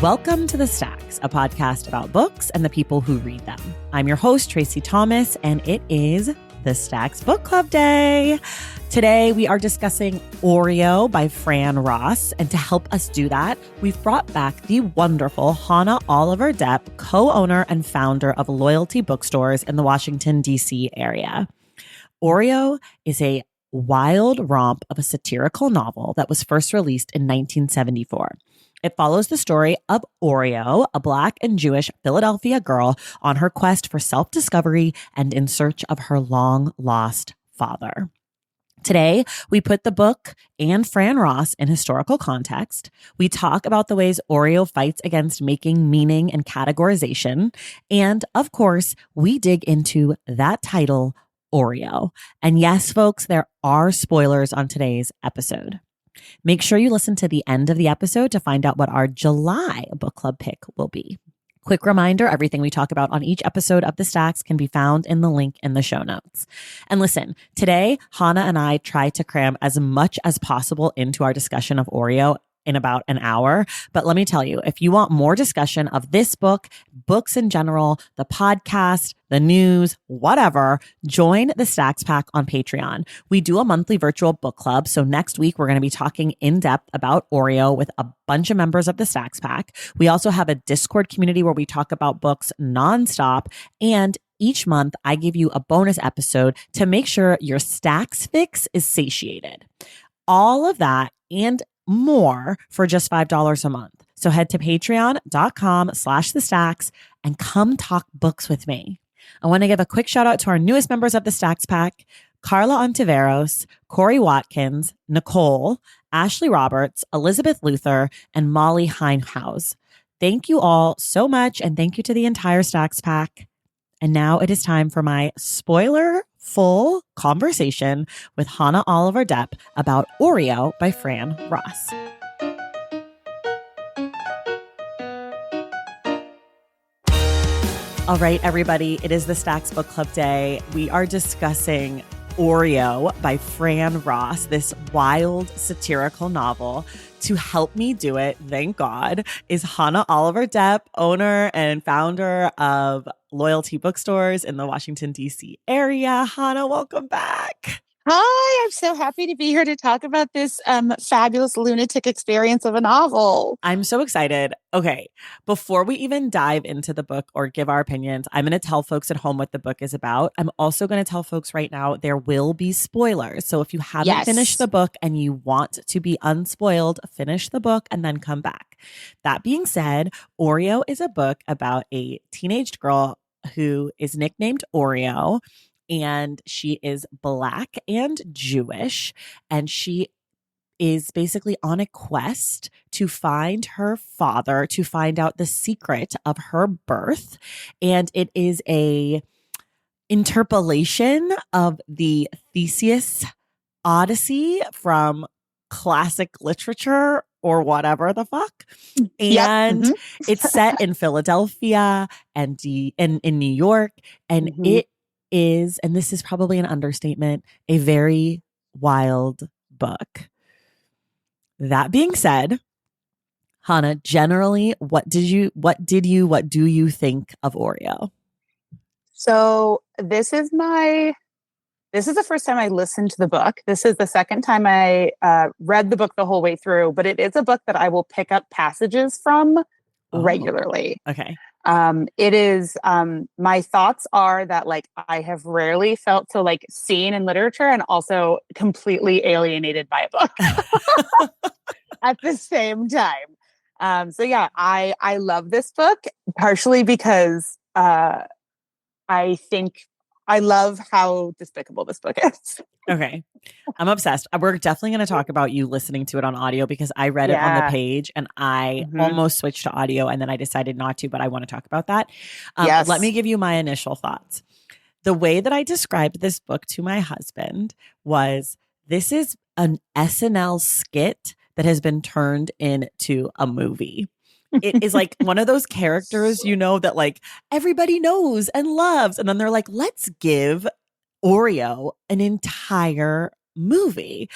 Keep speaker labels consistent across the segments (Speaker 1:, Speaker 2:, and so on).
Speaker 1: Welcome to The Stacks, a podcast about books and the people who read them. I'm your host, Tracy Thomas, and it is The Stacks Book Club Day. Today, we are discussing Oreo by Fran Ross, and to help us do that, we've brought back the wonderful Hannah Oliver Depp, co-owner and founder of Loyalty Bookstores in the Washington, D.C. area. Oreo is a wild romp of a satirical novel that was first released in 1974. It follows the story of Oreo, a Black and Jewish Philadelphia girl on her quest for self-discovery and in search of her long-lost father. Today, we put the book and Fran Ross in historical context. We talk about the ways Oreo fights against making meaning and categorization. And, of course, we dig into that title, Oreo. And yes, folks, there are spoilers on today's episode. Make sure you listen to the end of the episode to find out what our July book club pick will be. Quick reminder, everything we talk about on each episode of The Stacks can be found in the link in the show notes. And listen, today, Hannah and I try to cram as much as possible into our discussion of Oreo in about an hour. But let me tell you, if you want more discussion of this book, books in general, the podcast, the news, whatever, join the Stacks Pack on Patreon. We do a monthly virtual book club. So next week, we're going to be talking in depth about Oreo with a bunch of members of the Stacks Pack. We also have a Discord community where we talk about books nonstop. And each month, I give you a bonus episode to make sure your Stacks fix is satiated. All of that and more for just $5 a month. So head to patreon.com/thestacks and come talk books with me. I want to give a quick shout out to our newest members of the Stacks Pack, Carla Ontiveros, Corey Watkins, Nicole, Ashley Roberts, Elizabeth Luther, and Molly Heinhaus. Thank you all so much, and thank you to the entire Stacks Pack. And now it is time for my spoiler-full conversation with Hannah Oliver Depp about Oreo by Fran Ross. All right, everybody, it is the Stacks Book Club Day. We are discussing Oreo by Fran Ross, this wild satirical novel. To help me do it, thank God, is Hannah Oliver Depp, owner and founder of Loyalty Bookstores in the Washington, D.C. area. Hannah, welcome back.
Speaker 2: Hi, I'm so happy to be here to talk about this fabulous lunatic experience of a novel.
Speaker 1: I'm so excited. Okay, before we even dive into the book or give our opinions, I'm going to tell folks at home what the book is about. I'm also going to tell folks right now there will be spoilers. So if you haven't finished the book and you want to be unspoiled, finish the book and then come back. That being said, Oreo is a book about a teenage girl who is nicknamed Oreo. And she is Black and Jewish, and she is basically on a quest to find her father, to find out the secret of her birth. And it is a interpolation of the Theseus Odyssey from classic literature or whatever the fuck. And it's set in Philadelphia and in New York, and it is, and this is probably an understatement, a very wild book. That being said, Hannah, generally, what do you think of Oreo?
Speaker 2: So this is the first time I listened to the book. This is the second time I read the book the whole way through, but it is a book that I will pick up passages from regularly.
Speaker 1: Okay.
Speaker 2: It is, my thoughts are that like, I have rarely felt so like seen in literature and also completely alienated by a book at the same time. So yeah, I love this book partially because, I think I love how despicable this book is.
Speaker 1: Okay. I'm obsessed. We're definitely going to talk about you listening to it on audio because I read it on the page and I almost switched to audio and then I decided not to, but I want to talk about that. Let me give you my initial thoughts. The way that I described this book to my husband was, this is an SNL skit that has been turned into a movie. It is like one of those characters, you know, that like everybody knows and loves. And then they're like, let's give Oreo an entire movie.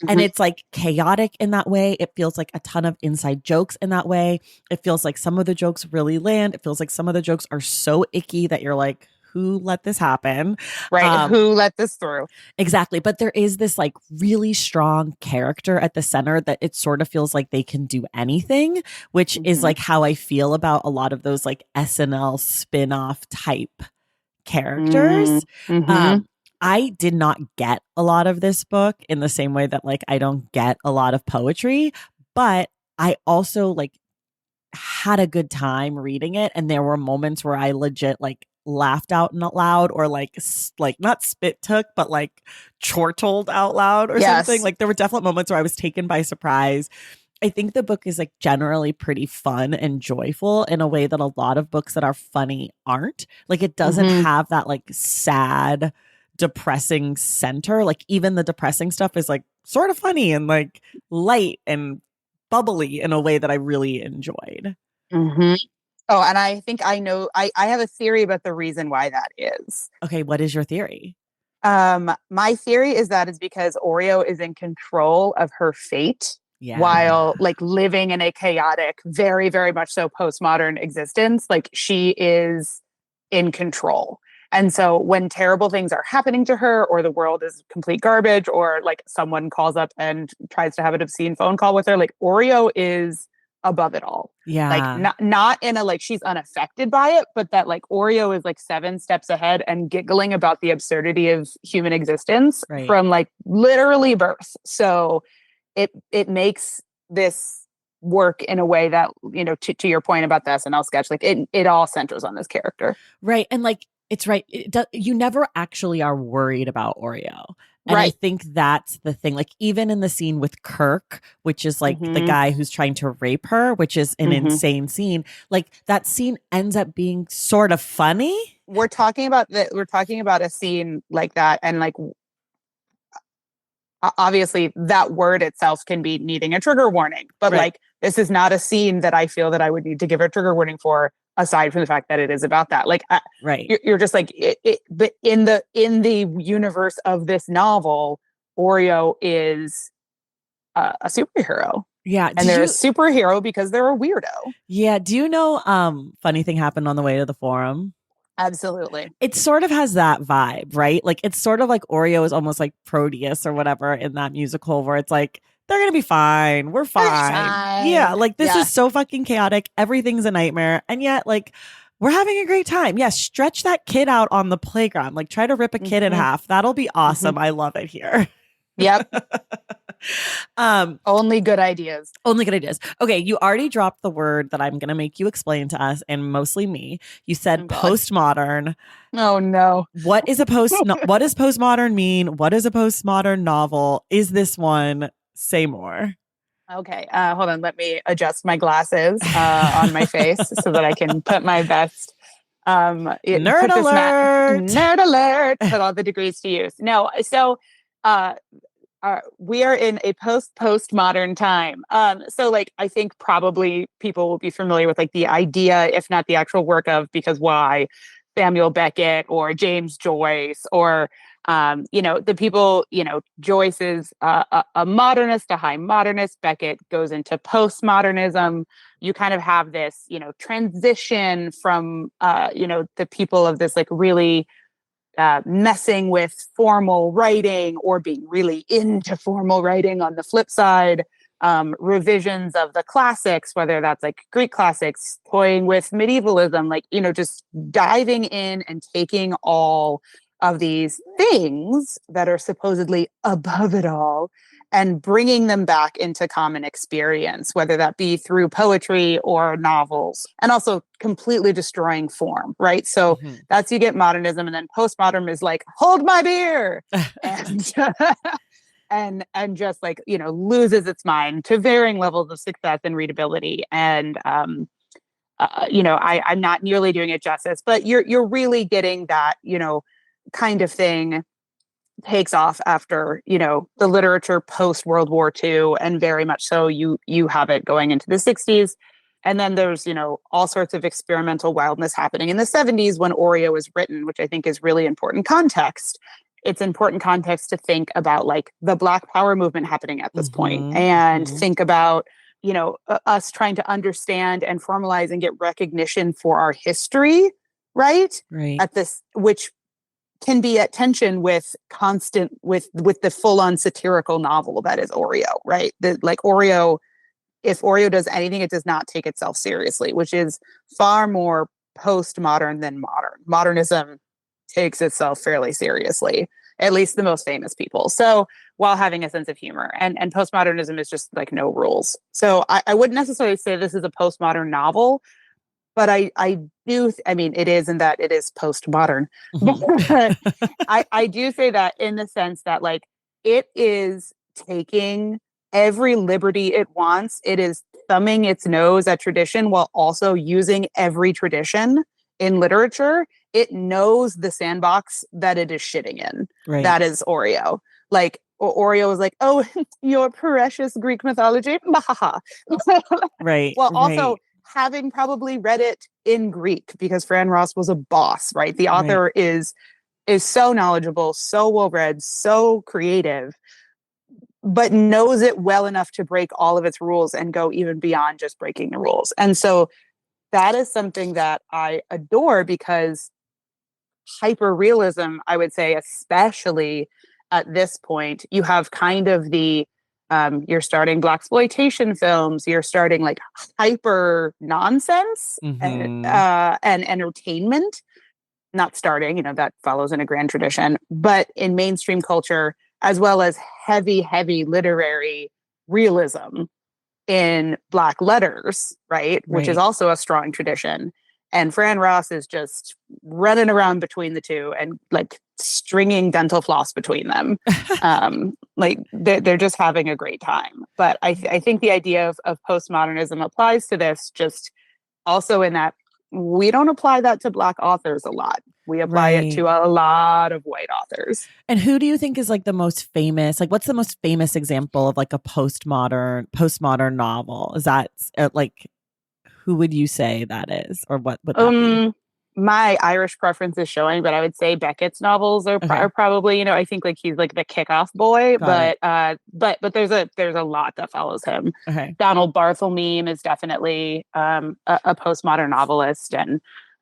Speaker 1: And
Speaker 2: Mhm.
Speaker 1: it's like chaotic in that way. It feels like a ton of inside jokes in that way. It feels like some of the jokes really land. It feels like some of the jokes are so icky that you're like, who let this happen?
Speaker 2: Right. Who let this through?
Speaker 1: Exactly. But there is this like really strong character at the center that it sort of feels like they can do anything, which is
Speaker 2: Mhm.
Speaker 1: like how I feel about a lot of those like SNL spin-off type
Speaker 2: Mm.
Speaker 1: characters.
Speaker 2: Mhm.
Speaker 1: Um, I did not get a lot of this book in the same way that like I don't get a lot of poetry, but I also like had a good time reading it, and there were moments where I legit like laughed out not loud or like like not spit took but like chortled out loud or something.
Speaker 2: Yes.
Speaker 1: Like there were definite moments where I was taken by surprise. I think the book is like generally pretty fun and joyful in a way that a lot of books that are funny aren't. Like it doesn't
Speaker 2: Mhm.
Speaker 1: have that like sad, depressing center. Like even the depressing stuff is like sort of funny and like light and bubbly in a way that I really enjoyed.
Speaker 2: Mhm. Oh, and I think I know I have a theory about the reason why that is.
Speaker 1: Okay, what is your theory?
Speaker 2: My theory is that is because Oreo is in control of her fate
Speaker 1: Yeah.
Speaker 2: while like living in a chaotic, very, very much so postmodern existence. Like she is in control. And so when terrible things are happening to her, or the world is complete garbage, or like someone calls up and tries to have an obscene phone call with her, like Oreo is above it all. Like
Speaker 1: Yeah.
Speaker 2: not in a like she's unaffected by it, but that like Oreo is like 7 steps ahead and giggling about the absurdity of human existence
Speaker 1: Right.
Speaker 2: from like literally birth. So it makes this work in a way that, you know, to your point about the SNL sketch, like it all centers on this character.
Speaker 1: Right. And like it's right. You never actually are worried about Oreo. And I
Speaker 2: Right.
Speaker 1: think that's the thing. Like even in the scene with Kirk, which is like the
Speaker 2: Mm-hmm.
Speaker 1: guy who's trying to rape her, which is an
Speaker 2: Mm-hmm.
Speaker 1: insane scene, like that scene ends up being sort of funny.
Speaker 2: We're talking about a scene like that, and like obviously that word itself can be needing a trigger warning, but
Speaker 1: Right.
Speaker 2: like this is not a scene that I feel that I would need to give a trigger warning for, aside from the fact that it is about that. Like
Speaker 1: Right.
Speaker 2: you're just like but in the universe of this novel, Oreo is a superhero,
Speaker 1: Yeah.
Speaker 2: and
Speaker 1: Did
Speaker 2: they're a
Speaker 1: you
Speaker 2: superhero because they're a weirdo.
Speaker 1: Yeah, do you know funny thing happened on the way to the forum?
Speaker 2: Absolutely.
Speaker 1: It sort of has that vibe, right? Like it's sort of like Oreo is almost like Proteus or whatever in that musical where it's like they're gonna be fine. We're fine. Yeah,
Speaker 2: Fine.
Speaker 1: like this
Speaker 2: Yeah.
Speaker 1: is so fucking chaotic. Everything's a nightmare, and yet like we're having a great time. Yeah, stretch that kid out on the playground. Like try to rip a kid in
Speaker 2: Mm-hmm.
Speaker 1: half. That'll be
Speaker 2: Mm-hmm.
Speaker 1: awesome. I love it here.
Speaker 2: Yep.
Speaker 1: um,
Speaker 2: Only good ideas.
Speaker 1: Only good ideas. Okay, you already dropped the word that I'm gonna make you explain to us, and mostly me. You said
Speaker 2: Oh God.
Speaker 1: postmodern.
Speaker 2: Oh no.
Speaker 1: What is a post? What does postmodern mean? What is a postmodern novel? Is this one? Say more.
Speaker 2: Okay, hold on. Let me adjust my glasses on my face so that I can put my best.
Speaker 1: Nerd
Speaker 2: Put this
Speaker 1: alert.
Speaker 2: nerd alert. Put all the degrees to use. No, so uh, we are in a postmodern time. So like I think probably people will be familiar with like the idea, if not the actual work of Because Why, Samuel Beckett or James Joyce or you know, the people, you know, Joyce is a modernist, a high modernist. Beckett goes into postmodernism. You kind of have this, you know, transition from, you know, the people of this like really messing with formal writing or being really into formal writing on the flip side, revisions of the classics, whether that's like Greek classics, toying with medievalism, like, you know, just diving in and taking all of these things that are supposedly above it all and bringing them back into common experience, whether that be through poetry or novels, and also completely destroying form, right? So
Speaker 1: Mhm.
Speaker 2: that's you get modernism, and then postmodern is like, hold my beer, and and just like, you know, loses its mind to varying levels of success and readability. And you know, I'm not nearly doing it justice, but you're really getting that, you know, kind of thing takes off after, you know, the literature post World War II, and very much so you have it going into the 60s. And then there's, you know, all sorts of experimental wildness happening in the 70s when Oreo is written, which I think is really important context. it's important context to think about like the Black Power movement happening at this point, and think about, us trying to understand and formalize and get recognition for our history, right?
Speaker 1: Right.
Speaker 2: At this, which can be at tension with the full-on satirical novel that is Oreo, right? Like Oreo, if Oreo does anything, it does not take itself seriously, which is far more postmodern than modern. Modernism takes itself fairly seriously, at least the most famous people. So while having a sense of humor, and postmodernism is just like no rules. So I wouldn't necessarily say this is a postmodern novel, but I mean, it is in that it is postmodern. But I do say that in the sense that like it is taking every liberty it wants. It is thumbing its nose at tradition while also using every tradition in literature. It knows the sandbox that it is shitting in.
Speaker 1: Right.
Speaker 2: That is Oreo. Like Oreo is like, oh, your precious Greek mythology.
Speaker 1: Right.
Speaker 2: Well, also having probably read it in Greek, because Fran Ross was a boss, right? The author is so knowledgeable, so well read, so creative, but knows it well enough to break all of its rules and go even beyond just breaking the rules. And so that is something that I adore, because hyper realism, I would say, especially at this point, you have kind of the you're starting blaxploitation films, you're starting like hyper nonsense and entertainment. Not starting, that follows in a grand tradition, but in mainstream culture, as well as heavy literary realism in Black letters, right? Which is also a strong tradition. And Fran Ross is just running around between the two and like stringing dental floss between them. Like they're just having a great time. But I think the idea of postmodernism applies to this, just also in that we don't apply that to Black authors a lot. We apply it to a lot of white authors.
Speaker 1: And who do you think is like the most famous? Like, what's the most famous example of like a postmodern novel? Is that like, who would you say that is, or what would that be?
Speaker 2: My Irish preference is showing, but I would say Beckett's novels are probably, I think like he's like the kickoff boy, but there's a lot that follows him. Donald Barthelmeme is definitely a postmodern novelist and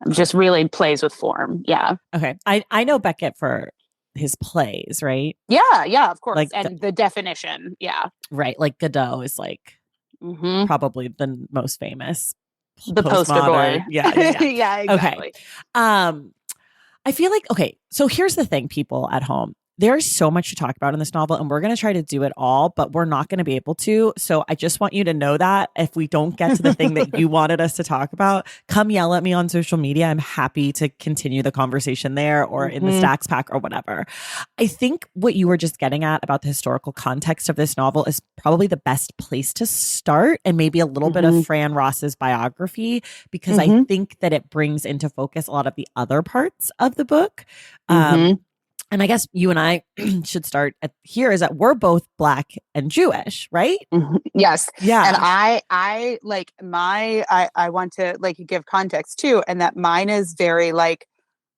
Speaker 2: just really plays with form. Yeah.
Speaker 1: Okay. I know Beckett for his plays, right?
Speaker 2: Yeah, of course.
Speaker 1: Like
Speaker 2: and the definition. Yeah.
Speaker 1: Right. Like Godot is like probably the most famous.
Speaker 2: The poster boy.
Speaker 1: Yeah.
Speaker 2: Yeah, exactly.
Speaker 1: Okay. I feel like, okay, so here's the thing, people at home. There's so much to talk about in this novel, and we're going to try to do it all, but we're not going to be able to. So I just want you to know that if we don't get to the thing that you wanted us to talk about, come yell at me on social media. I'm happy to continue the conversation there or in the Stacks Pack or whatever. I think what you were just getting at about the historical context of this novel is probably the best place to start, and maybe a little bit of Fran Ross's biography, because I think that it brings into focus a lot of the other parts of the book. And I guess you and I should start here is that we're both Black and Jewish, right?
Speaker 2: Yes.
Speaker 1: Yeah.
Speaker 2: And I like I want to like give context too. And that mine is very like,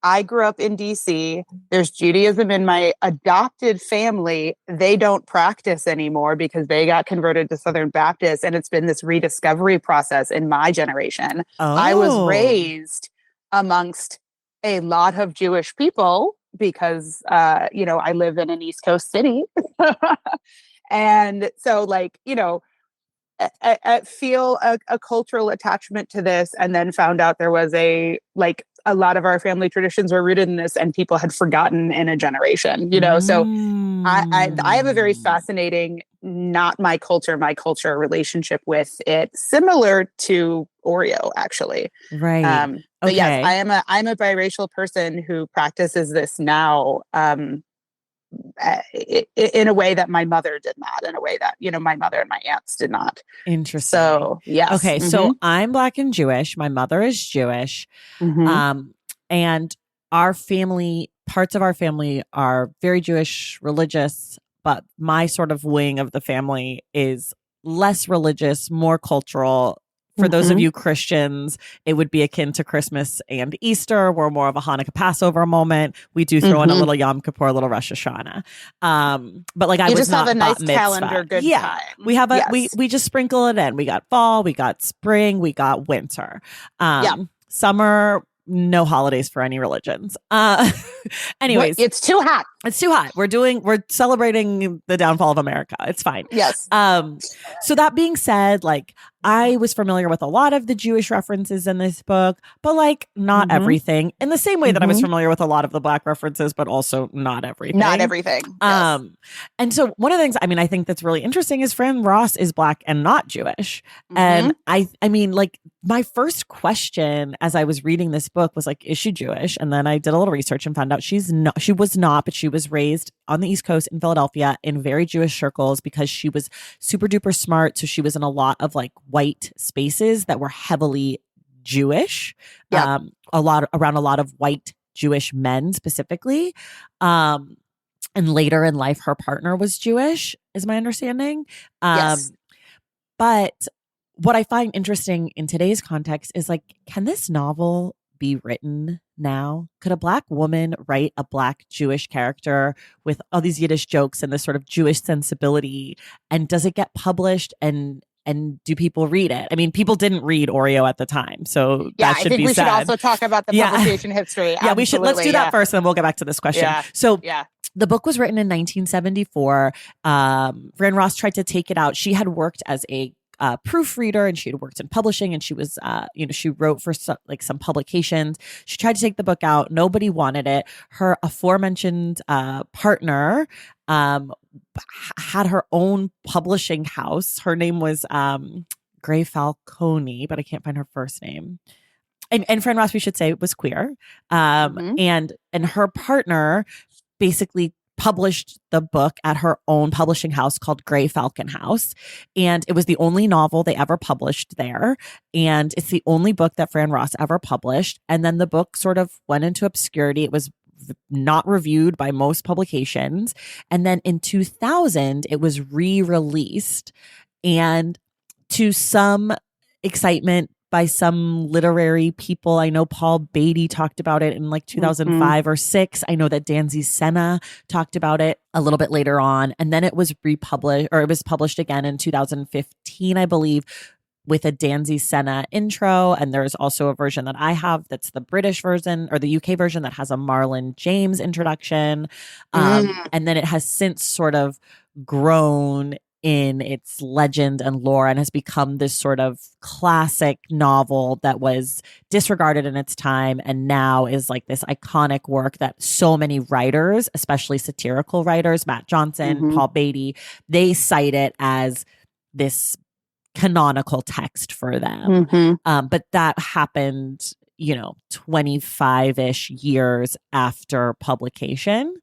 Speaker 2: I grew up in DC. There's Judaism in my adopted family. They don't practice anymore because they got converted to Southern Baptist. And it's been this rediscovery process in my generation. I was raised amongst a lot of Jewish people because, I live in an East Coast city. And so like, I feel a cultural attachment to this, and then found out there was a lot of our family traditions were rooted in this and people had forgotten in a generation, so I have a very fascinating, not my culture relationship with it, similar to Oreo, actually.
Speaker 1: Right.
Speaker 2: But yes, I'm a biracial person who practices this now, in a way that my mother did not, in a way that, my mother and my aunts did not.
Speaker 1: Interesting.
Speaker 2: So, yes.
Speaker 1: Okay. So I'm Black and Jewish. My mother is Jewish. And our family, parts of our family are very Jewish, religious, but my sort of wing of the family is less religious, more cultural, For those of
Speaker 2: Mhm.
Speaker 1: you Christians, it would be akin to Christmas and Easter. We're more of a Hanukkah Passover moment. We do throw in a
Speaker 2: Mhm.
Speaker 1: little Yom Kippur, a little Rosh Hashanah. But like I
Speaker 2: You
Speaker 1: was
Speaker 2: just have a
Speaker 1: not bat
Speaker 2: nice
Speaker 1: mitzvah.
Speaker 2: calendar good
Speaker 1: Yeah. We
Speaker 2: time.
Speaker 1: have
Speaker 2: Yes.
Speaker 1: we just sprinkle it in. We got fall, we got spring, we got winter.
Speaker 2: Yeah.
Speaker 1: Summer, no holidays for any religions. Anyways,
Speaker 2: It's too hot.
Speaker 1: it's too hot. We're celebrating the downfall of America. It's fine.
Speaker 2: Yes.
Speaker 1: So that being said, like I was familiar with a lot of the Jewish references in this book, but like not
Speaker 2: Mhm.
Speaker 1: everything. In the same way that I was
Speaker 2: Mhm.
Speaker 1: familiar with a lot of the Black references, but also not everything.
Speaker 2: Not everything. Yes.
Speaker 1: And so one of the things I mean I think that's really interesting is Fran Ross is Black and not Jewish. And I mean like my first question as I was reading this book was like, is she Jewish? And then I did a little research and found out she was not, but she was raised on the East Coast in Philadelphia in very Jewish circles because she was super duper smart. So she was in a lot of like white spaces that were heavily Jewish,
Speaker 2: Yeah.
Speaker 1: around a lot of white Jewish men specifically. And later in life, her partner was Jewish, is my understanding.
Speaker 2: Yes.
Speaker 1: But what I find interesting in today's context is like, can this novel be written now? Could a Black woman write a Black Jewish character with all these Yiddish jokes and this sort of Jewish sensibility? And does it get published and do people read it? I mean, people didn't read Oreo at the time, so
Speaker 2: Yeah,
Speaker 1: that
Speaker 2: I
Speaker 1: should
Speaker 2: think
Speaker 1: be
Speaker 2: we should
Speaker 1: said.
Speaker 2: also talk about the publication history.
Speaker 1: Yeah, we should. Let's do that first, and then we'll get back to this question.
Speaker 2: Yeah.
Speaker 1: So,
Speaker 2: Yeah.
Speaker 1: the book was written in 1974. Fran Ross tried to take it out. She had worked as a proofreader and she had worked in publishing and she was, she wrote for some publications. She tried to take the book out. Nobody wanted it. Her aforementioned partner had her own publishing house. Her name was Gray Falcone, but I can't find her first name. And Fran Ross, we should say, was queer. And her partner basically published the book at her own publishing house called Gray Falcon House. And it was the only novel they ever published there. And it's the only book that Fran Ross ever published. And then the book sort of went into obscurity. It was not reviewed by most publications. And then in 2000, it was re-released. And to some excitement by some literary people. I know Paul Beatty talked about it in like 2005 or 6. I know that Danzy Senna talked about it a little bit later on. And then it was republished, or it was published again in 2015, I believe, with a Danzy Senna intro. And there's also a version that I have that's the British version or the UK version that has a Marlon James introduction. And then it has since sort of grown in its legend and lore and has become this sort of classic novel that was disregarded in its time and now is like this iconic work that so many writers, especially satirical writers, Matt Johnson, Paul Beatty, they cite it as this canonical text for them. But that happened, 25-ish years after publication,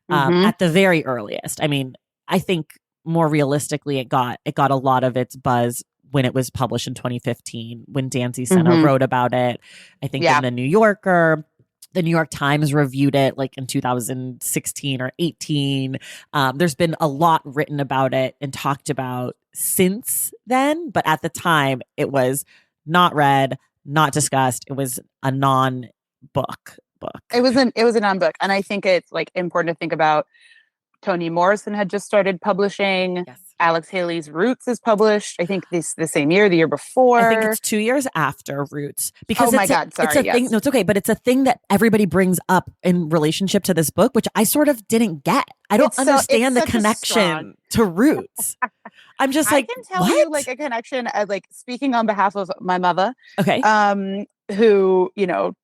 Speaker 1: at the very earliest. I mean, I think more realistically, it got a lot of its buzz when it was published in 2015, when Danzy Senna wrote about it, I think in the New Yorker. The New York Times reviewed it like in 2016 or 18. There's been a lot written about it and talked about since then. But at the time, it was not read, not discussed. It was a non-book book.
Speaker 2: It was a non-book. And I think it's like important to think about Toni Morrison had just started publishing.
Speaker 1: Yes.
Speaker 2: Alex Haley's Roots is published, I think the same year, the year before.
Speaker 1: I think it's 2 years after Roots. Because
Speaker 2: sorry.
Speaker 1: It's a thing. No, it's okay. But it's a thing that everybody brings up in relationship to this book, which I sort of didn't get. I don't understand the connection to Roots. I'm just like,
Speaker 2: I can tell
Speaker 1: what?
Speaker 2: you like a connection, like speaking on behalf of my mother.
Speaker 1: Okay.
Speaker 2: Who,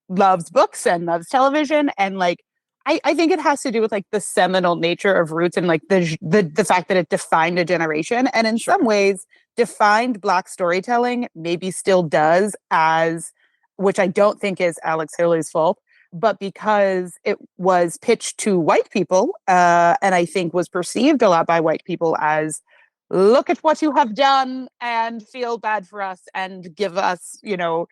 Speaker 2: loves books and loves television. And like, I think it has to do with like the seminal nature of Roots and like the fact that it defined a generation and in some ways defined Black storytelling, maybe still does, which I don't think is Alex Haley's fault, but because it was pitched to white people and I think was perceived a lot by white people as, look at what you have done and feel bad for us and give us, you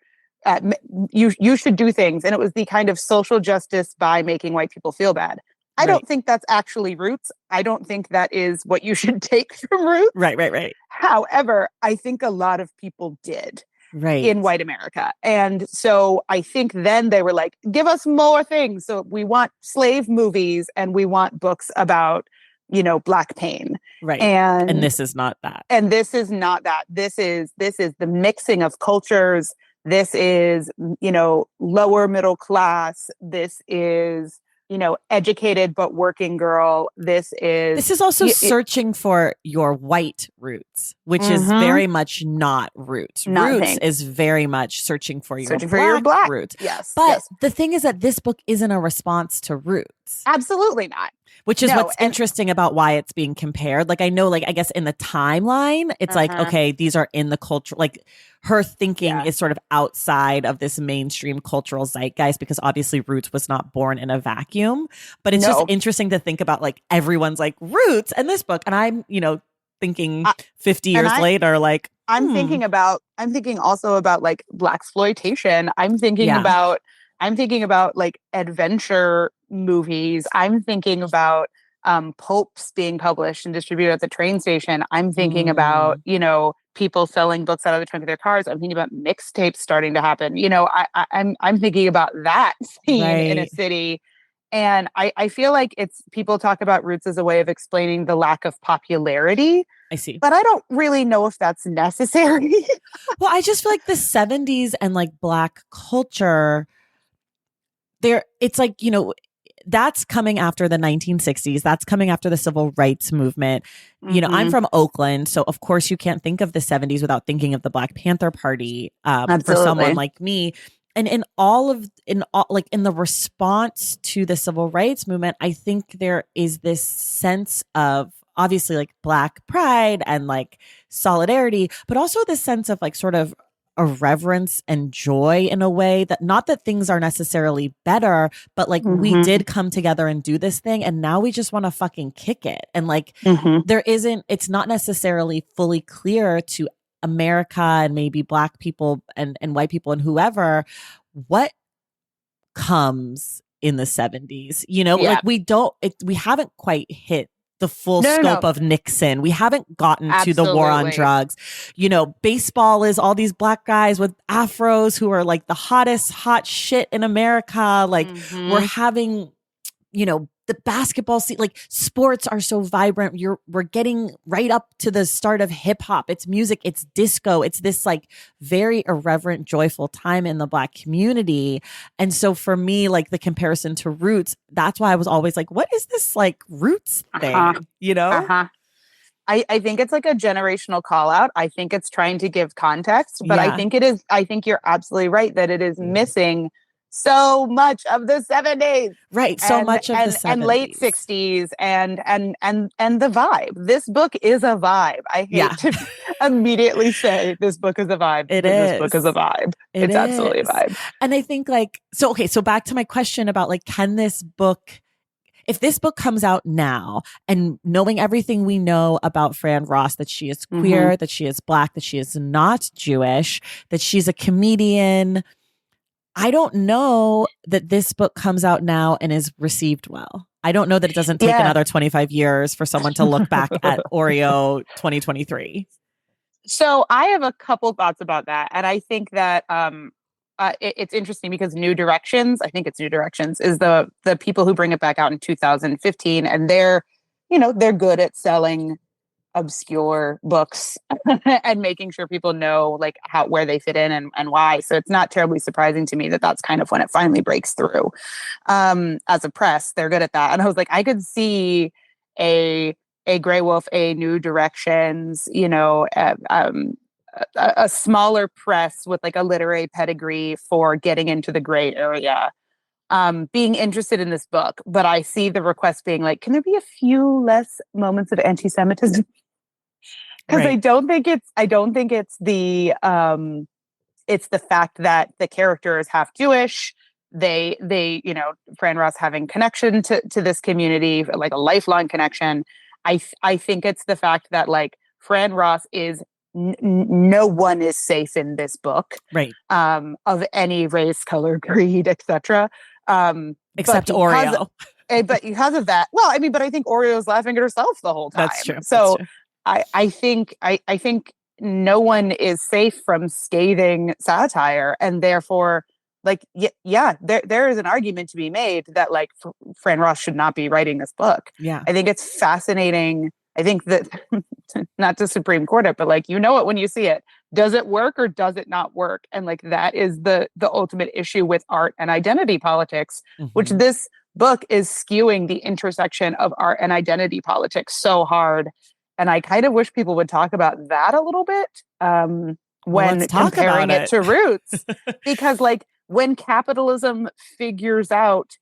Speaker 2: should do things. And it was the kind of social justice by making white people feel bad. I don't think that's actually Roots. I don't think that is what you should take from Roots.
Speaker 1: Right.
Speaker 2: However, I think a lot of people did.
Speaker 1: right.
Speaker 2: in white America. And so I think then they were like, give us more things. So we want slave movies and we want books about, Black pain.
Speaker 1: Right. And
Speaker 2: And
Speaker 1: this is not that.
Speaker 2: And this is not that. This is the mixing of cultures. This is, lower middle class. This is, educated but working girl. This is
Speaker 1: also searching for your white roots, which is very much not roots. Roots is very much searching for your black roots.
Speaker 2: Yes.
Speaker 1: But the thing is that this book isn't a response to roots.
Speaker 2: Absolutely not.
Speaker 1: Which is what's interesting about why it's being compared. Like, I know, like, I guess in the timeline, it's like, okay, these are in the culture. Like, her thinking is sort of outside of this mainstream cultural zeitgeist because obviously Roots was not born in a vacuum. But it's just interesting to think about, like, everyone's like, Roots and this book. And I'm, thinking 50 years later, like,
Speaker 2: I'm thinking also about like Blaxploitation. I'm thinking about like adventure movies. I'm thinking about pulps being published and distributed at the train station. I'm thinking about, people selling books out of the trunk of their cars. I'm thinking about mixtapes starting to happen. I'm thinking about that scene in a city. And I feel like people talk about Roots as a way of explaining the lack of popularity.
Speaker 1: I see.
Speaker 2: But I don't really know if that's necessary.
Speaker 1: Well, I just feel like the 70s and like Black culture, it's like, that's coming after the 1960s. That's coming after the civil rights movement. I'm from Oakland, so of course you can't think of the 70s without thinking of the Black Panther Party for someone like me. And in the response to the civil rights movement, I think there is this sense of obviously like Black pride and like solidarity, but also this sense of like sort of a reverence and joy in a way that not that things are necessarily better, but like we did come together and do this thing. And now we just want to fucking kick it. And like, it's not necessarily fully clear to America and maybe Black people and white people and whoever, what comes in the 70s, like we haven't quite hit the full scope of Nixon. We haven't gotten to the war on drugs. Baseball is all these Black guys with afros who are like the hottest hot shit in America. Like we're having, the basketball scene, like sports are so vibrant. We're getting right up to the start of hip hop. It's music, it's disco. It's this like very irreverent, joyful time in the Black community. And so for me, like the comparison to Roots, that's why I was always like, what is this like Roots thing? I
Speaker 2: think it's like a generational call out. I think it's trying to give context, but I think you're absolutely right that it is missing so much of the 70s.
Speaker 1: Right. So much of the 70s.
Speaker 2: And late 60s and the vibe. This book is a vibe. I hate to immediately say this book is a vibe. This book is a vibe. It's absolutely a vibe.
Speaker 1: And I think like, so back to my question about like, if this book comes out now and knowing everything we know about Fran Ross, that she is queer, that she is Black, that she is not Jewish, that she's a comedian, I don't know that this book comes out now and is received well. I don't know that it doesn't take another 25 years for someone to look back at Oreo 2023.
Speaker 2: So I have a couple thoughts about that. And I think that it's interesting because New Directions is the people who bring it back out in 2015. And they're good at selling obscure books and making sure people know like where they fit in and why. So it's not terribly surprising to me that that's kind of when it finally breaks through. As a press, they're good at that. And I was like, I could see a Grey Wolf, a New Directions, a smaller press with like a literary pedigree for getting into the gray area, being interested in this book. But I see the request being like, can there be a few less moments of anti-Semitism? Because I don't think it's the fact that the character is half Jewish. They Fran Ross having connection to this community, like a lifelong connection. I think it's the fact that like Fran Ross is no one is safe in this book,
Speaker 1: right?
Speaker 2: Of any race, color, creed, etc.
Speaker 1: Except Oreo.
Speaker 2: But because of that, well, I mean, but I think Oreo's laughing at herself the whole time.
Speaker 1: That's true.
Speaker 2: So
Speaker 1: That's true.
Speaker 2: I think no one is safe from scathing satire, and therefore, like, there is an argument to be made that like Fran Ross should not be writing this book.
Speaker 1: Yeah.
Speaker 2: I think it's fascinating. I think that not to Supreme Court it, but like, you know it when you see it. Does it work or does it not work? And like, that is the ultimate issue with art and identity politics, which this book is skewing the intersection of art and identity politics so hard. And I kind of wish people would talk about that a little bit when comparing it to Roots, because like when capitalism figures out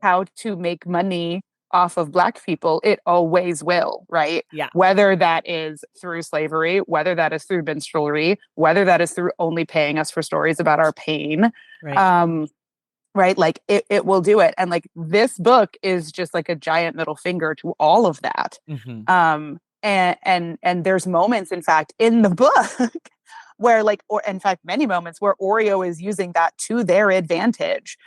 Speaker 2: how to make money off of Black people, it always will, right?
Speaker 1: Yeah.
Speaker 2: Whether that is through slavery, whether that is through minstrelsy, whether that is through only paying us for stories about our pain,
Speaker 1: right?
Speaker 2: Right? Like it will do it. And like this book is just like a giant middle finger to all of that. And there's moments, in fact, in the book where like, or in fact, many moments where Oreo is using that to their advantage.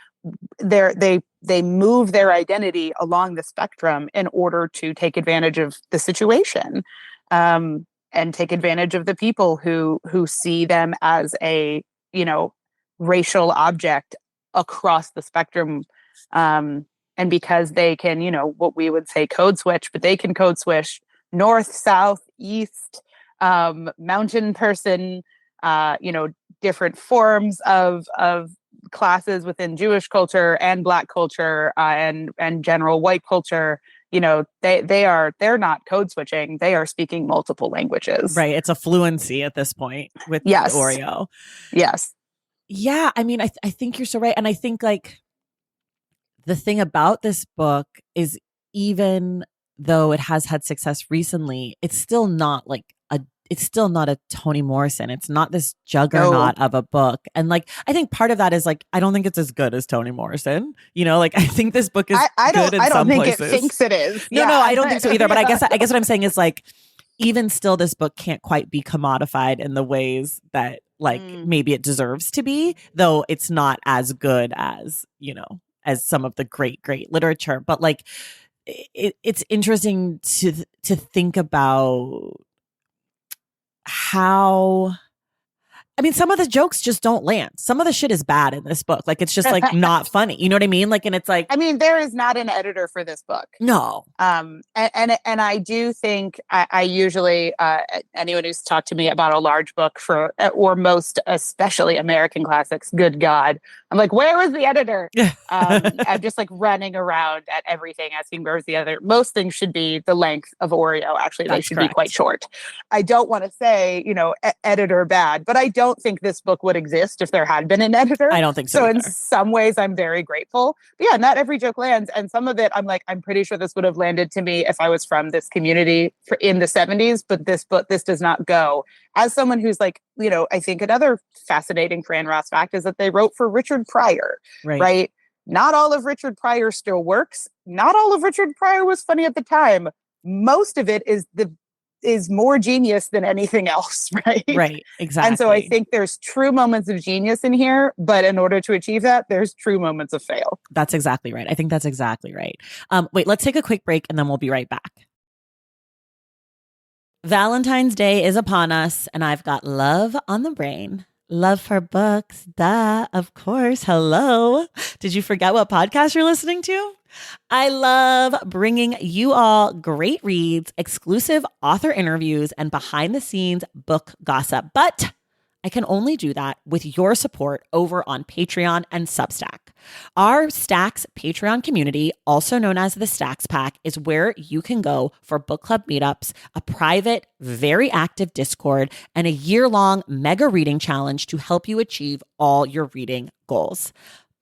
Speaker 2: They move their identity along the spectrum in order to take advantage of the situation, and take advantage of the people who see them as a, you know, racial object across the spectrum. And because they can, you know, what we would say code switch, but they can code switch north, south, east, mountain person, you know, different forms of classes within Jewish culture and Black culture, and general white culture. You know, they're not code switching. They are speaking multiple languages.
Speaker 1: Right. It's a fluency at this point with Oreo.
Speaker 2: Yes.
Speaker 1: Yeah. I mean, I think you're so right. And I think like the thing about this book is, even though it has had success recently, it's still not like it's still not a Toni Morrison. It's not this juggernaut of a book. And like, I think part of that is like, I don't think it's as good as Toni Morrison. You know, like I think this book is good in some places.
Speaker 2: It thinks it is.
Speaker 1: No, I don't think so either. But I guess what I'm saying is like, even still, this book can't quite be commodified in the ways that like maybe it deserves to be, though it's not as good as, you know, as some of the great literature. But like, it's interesting to think about how, I mean, some of the jokes just don't land. Some of the shit is bad in this book. Like, it's just like not funny. You know what I mean? Like, and it's like,
Speaker 2: I mean, there is not an editor for this book.
Speaker 1: No.
Speaker 2: And I do think I usually, anyone who's talked to me about a large book or most, especially American classics, good God, I'm like, where was the editor? I'm just like running around at everything, asking where was the editor. Most things should be the length of Oreo. Actually, they should be quite short. I don't want to say, you know, editor bad, but I don't think this book would exist if there had been an editor.
Speaker 1: I don't think so.
Speaker 2: So in some ways, I'm very grateful. But yeah, not every joke lands. And some of it, I'm like, I'm pretty sure this would have landed to me if I was from this community in the 70s. But this does not go. As someone who's like, you know, I think another fascinating Fran Ross fact is that they wrote for Richard Pryor, right? Not all of Richard Pryor still works. Not all of Richard Pryor was funny at the time. Most of it is more genius than anything else, right?
Speaker 1: Right, exactly.
Speaker 2: And so I think there's true moments of genius in here, but in order to achieve that, there's true moments of fail.
Speaker 1: That's exactly right. I think that's exactly right. Wait, let's take a quick break and then we'll be right back. Valentine's Day is upon us, and I've got love on the brain. Love for books, duh, of course. Hello. Did you forget what podcast you're listening to? I love bringing you all great reads, exclusive author interviews, and behind the scenes book gossip. But I can only do that with your support over on Patreon and Substack. Our Stacks Patreon community, also known as the Stacks Pack, is where you can go for book club meetups, a private, very active Discord, and a year-long mega reading challenge to help you achieve all your reading goals.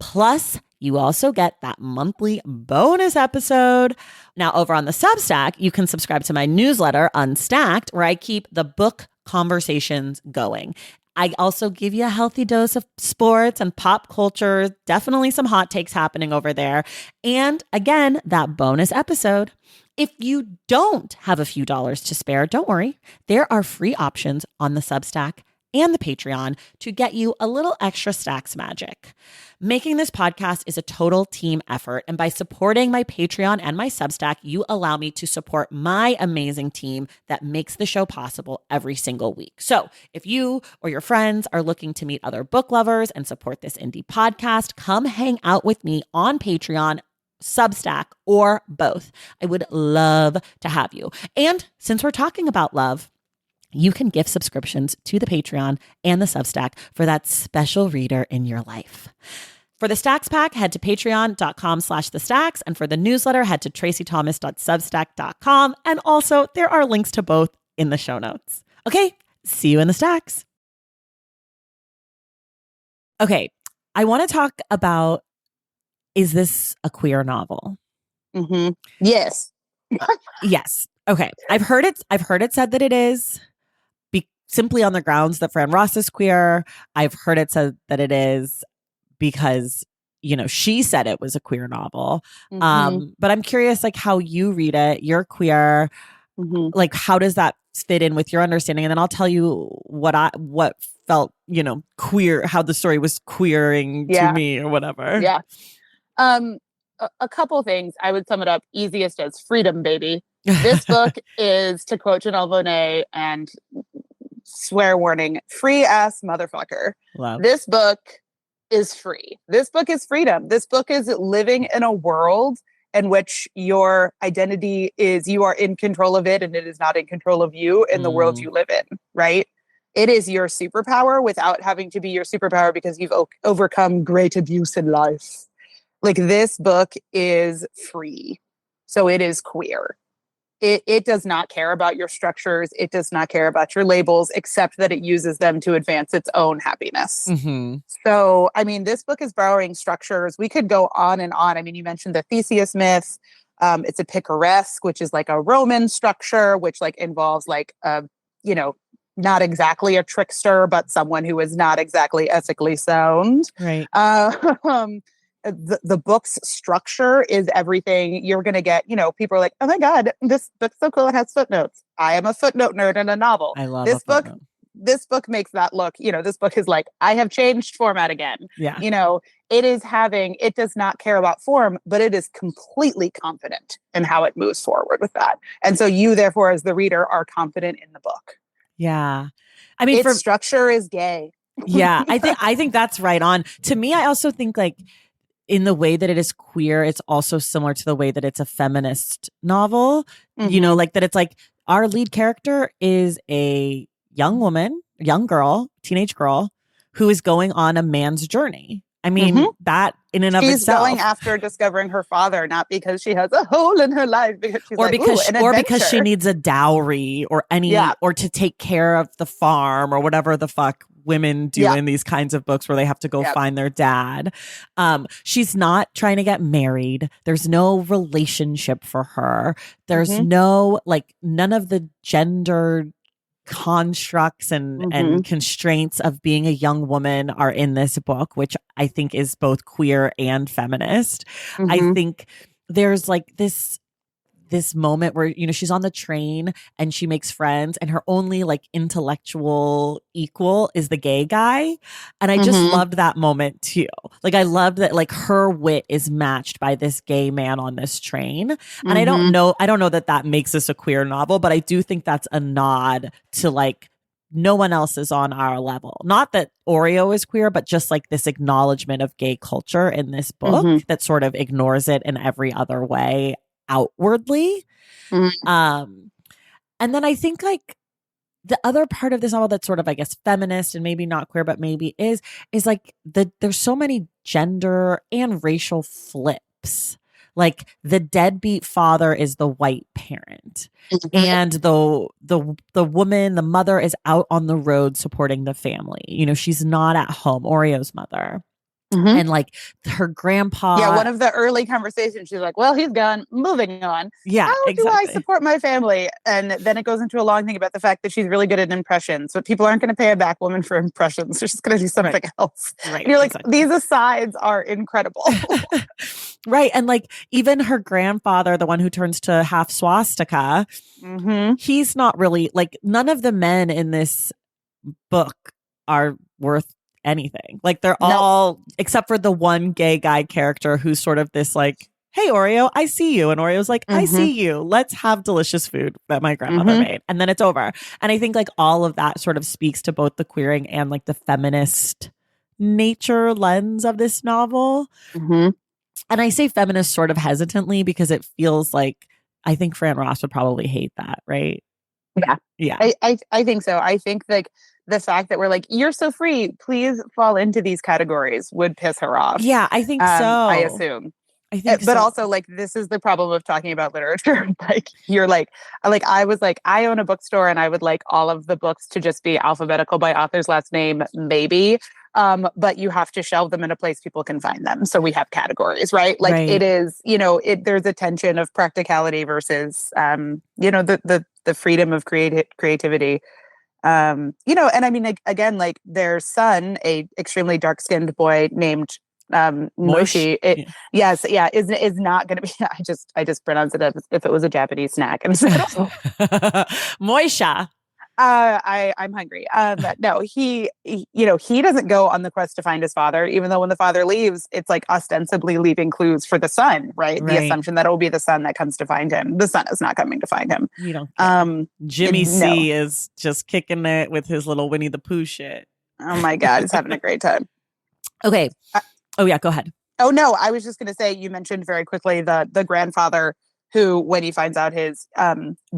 Speaker 1: Plus, you also get that monthly bonus episode. Now, over on the Substack, you can subscribe to my newsletter, Unstacked, where I keep the book conversations going. I also give you a healthy dose of sports and pop culture, definitely some hot takes happening over there. And again, that bonus episode. If you don't have a few dollars to spare, don't worry. There are free options on the Substack and the Patreon to get you a little extra Stacks magic. Making this podcast is a total team effort, and by supporting my Patreon and my Substack, you allow me to support my amazing team that makes the show possible every single week. So if you or your friends are looking to meet other book lovers and support this indie podcast, come hang out with me on Patreon, Substack, or both. I would love to have you. And since we're talking about love, you can gift subscriptions to the Patreon and the Substack for that special reader in your life. For the Stacks Pack, head to patreon.com/thestacks. And for the newsletter, head to traceythomas.substack.com. And also, there are links to both in the show notes. Okay, see you in the Stacks. Okay, I want to talk about, is this a queer novel?
Speaker 2: Yes.
Speaker 1: Yes. Okay. I've heard it said that it is, simply on the grounds that Fran Ross is queer. I've heard it said that it is because, she said it was a queer novel. But I'm curious, like, how you read it. You're queer. Like, how does that fit in with your understanding? And then I'll tell you what felt, queer, how the story was queering to me or whatever.
Speaker 2: Yeah. A couple things. I would sum it up easiest as freedom, baby. This book is, to quote Janelle Monáe, and swear warning, free ass motherfucker.
Speaker 1: Love.
Speaker 2: This book is free. This book is freedom. This book is living in a world in which your identity is, you are in control of it and it is not in control of you in the world you live in, right? It is your superpower without having to be your superpower because you've overcome great abuse in life. Like, this book is free. So it is queer. It does not care about your structures. It does not care about your labels, except that it uses them to advance its own happiness. So, I mean, this book is borrowing structures. We could go on and on. I mean, you mentioned the Theseus myth. It's a picaresque, which is like a Roman structure, which like involves like, not exactly a trickster, but someone who is not exactly ethically sound.
Speaker 1: Right.
Speaker 2: The book's structure is everything you're going to get. People are like, oh my God, this book's so cool. It has footnotes. I am a footnote nerd in a novel.
Speaker 1: I love
Speaker 2: this book.
Speaker 1: Footnote.
Speaker 2: This book makes that look, this book is like, I have changed format again.
Speaker 1: Yeah.
Speaker 2: It does not care about form, but it is completely confident in how it moves forward with that. And so you, therefore, as the reader, are confident in the book.
Speaker 1: Yeah. I mean,
Speaker 2: its structure is gay.
Speaker 1: Yeah. I think that's right on. To me, I also think like, in the way that it is queer, it's also similar to the way that it's a feminist novel, like that it's like our lead character is a young girl, teenage girl who is going on a man's journey. I mean, that in and of itself.
Speaker 2: She's going after discovering her father, not because she has a hole in her life, because she's
Speaker 1: because she needs a dowry or or to take care of the farm or whatever the fuck women do in these kinds of books where they have to go find their dad. She's not trying to get married. There's no relationship for her. There's no, like, none of the gender constructs and constraints of being a young woman are in this book, which I think is both queer and feminist. I think there's like this moment where, she's on the train and she makes friends and her only like intellectual equal is the gay guy. And I just loved that moment too. Like, I loved that like her wit is matched by this gay man on this train. And I don't know that makes this a queer novel, but I do think that's a nod to like, no one else is on our level. Not that Oreo is queer, but just like this acknowledgement of gay culture in this book that sort of ignores it in every other way outwardly. And then I think like the other part of this novel that's sort of, I guess, feminist and maybe not queer, but maybe is like there's so many gender and racial flips. Like, the deadbeat father is the white parent, and the woman, the mother, is out on the road supporting the family. She's not at home. Oreo's mother. And like her grandpa.
Speaker 2: Yeah, one of the early conversations, she's like, well, he's gone, moving on.
Speaker 1: Yeah,
Speaker 2: how do I support my family? And then it goes into a long thing about the fact that she's really good at impressions, but people aren't going to pay a black woman for impressions. They're just going to do something else. Right. And you're like, these asides are incredible.
Speaker 1: Right. And like, even her grandfather, the one who turns to half swastika, he's not really like, none of the men in this book are worth anything. Like they're all, except for the one gay guy character who's sort of this like, hey, Oreo, I see you. And Oreo's like, I see you. Let's have delicious food that my grandmother made. And then it's over. And I think like all of that sort of speaks to both the queering and like the feminist nature lens of this novel. And I say feminist sort of hesitantly because it feels like, I think Fran Ross would probably hate that, right?
Speaker 2: Yeah. I think so. I think like the fact that we're like, you're so free, please fall into these categories would piss her off.
Speaker 1: Yeah, I think so.
Speaker 2: I assume.
Speaker 1: I think
Speaker 2: but also like this is the problem of talking about literature. Like you're like I was like, I own a bookstore and I would like all of the books to just be alphabetical by author's last name, maybe. But you have to shelve them in a place people can find them. So we have categories, right? Like it is, there's a tension of practicality versus the freedom of creativity. And I mean, like, again, like their son, a extremely dark-skinned boy named Moishi, is not going to be. I just pronounce it as if it was a Japanese snack instead of
Speaker 1: Moisha.
Speaker 2: I'm hungry. No, he doesn't go on the quest to find his father, even though when the father leaves, it's like ostensibly leaving clues for the son, right? The assumption that it will be the son that comes to find him. The son is not coming to find him.
Speaker 1: You don't. Jimmy C is just kicking it with his little Winnie the Pooh shit.
Speaker 2: Oh my God, he's having a great time.
Speaker 1: Okay. Oh yeah, go ahead.
Speaker 2: Oh no, I was just going to say, you mentioned very quickly the grandfather who, when he finds out his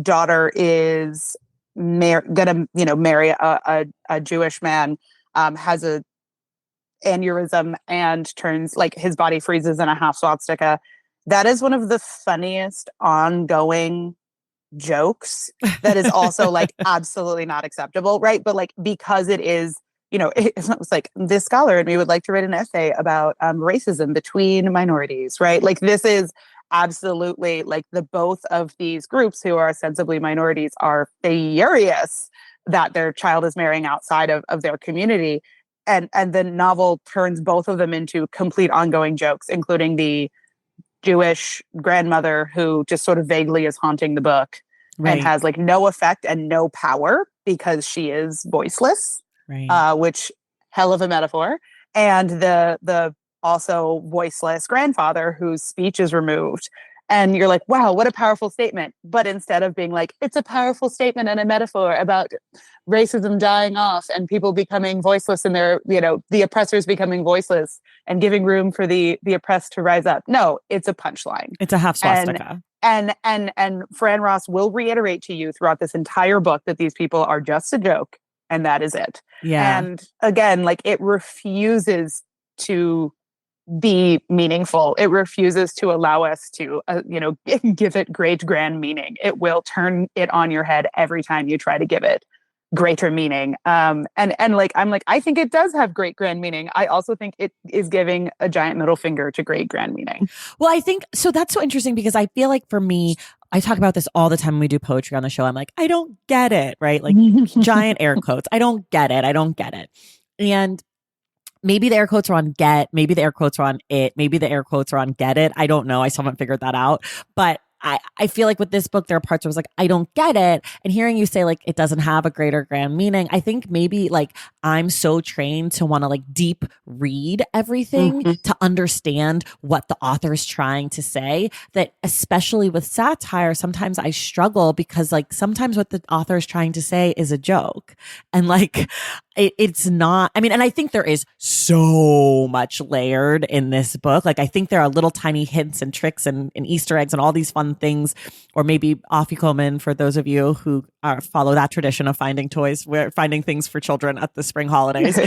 Speaker 2: daughter is gonna marry a Jewish man, has a aneurysm and turns, like, his body freezes in a half swastika. That is one of the funniest ongoing jokes that is also like absolutely not acceptable, right? But like, because it is, it's like, this scholar and me would like to write an essay about racism between minorities, right? Like, this is absolutely like the both of these groups who are ostensibly minorities are furious that their child is marrying outside of their community. And the novel turns both of them into complete ongoing jokes, including the Jewish grandmother who just sort of vaguely is haunting the book and has like no effect and no power because she is voiceless. Which hell of a metaphor. And the also voiceless grandfather whose speech is removed. And you're like, wow, what a powerful statement. But instead of being like, it's a powerful statement and a metaphor about racism dying off and people becoming voiceless and their, the oppressors becoming voiceless and giving room for the oppressed to rise up. No, it's a punchline.
Speaker 1: It's a half swastika.
Speaker 2: And Fran Ross will reiterate to you throughout this entire book that these people are just a joke. And that is it.
Speaker 1: Yeah.
Speaker 2: And again, like, it refuses to be meaningful. It refuses to allow us to, give it great grand meaning. It will turn it on your head every time you try to give it greater meaning. And like, I'm like, I think it does have great grand meaning. I also think it is giving a giant middle finger to great grand meaning.
Speaker 1: Well, I think so. That's so interesting because I feel like for me, I talk about this all the time when we do poetry on the show. I'm like, I don't get it, right? Like giant air quotes. I don't get it. I don't get it. And maybe the air quotes are on get, maybe the air quotes are on it, maybe the air quotes are on get it. I don't know. I still haven't figured that out. But I feel like with this book, there are parts where I was like, I don't get it. And hearing you say like it doesn't have a greater grand meaning, I think maybe like I'm so trained to want to like deep read everything to understand what the author is trying to say, that especially with satire, sometimes I struggle because like sometimes what the author is trying to say is a joke. And like it's not, I mean, and I think there is so much layered in this book. Like, I think there are little tiny hints and tricks and Easter eggs and all these fun things, or maybe afikomen for those of you who follow that tradition of finding finding things for children at the spring holidays.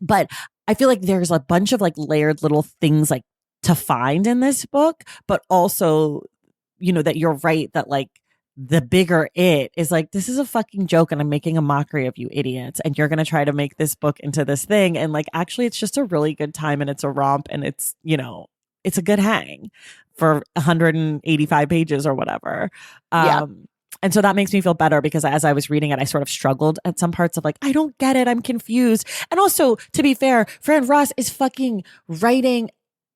Speaker 1: But I feel like there's a bunch of like layered little things like to find in this book, but also, that you're right that like, the bigger it is like, this is a fucking joke and I'm making a mockery of you idiots. And you're going to try to make this book into this thing. And like, actually, it's just a really good time and it's a romp and it's, it's a good hang for 185 pages or whatever. And so that makes me feel better because as I was reading it, I sort of struggled at some parts of like, I don't get it. I'm confused. And also, to be fair, Fran Ross is fucking writing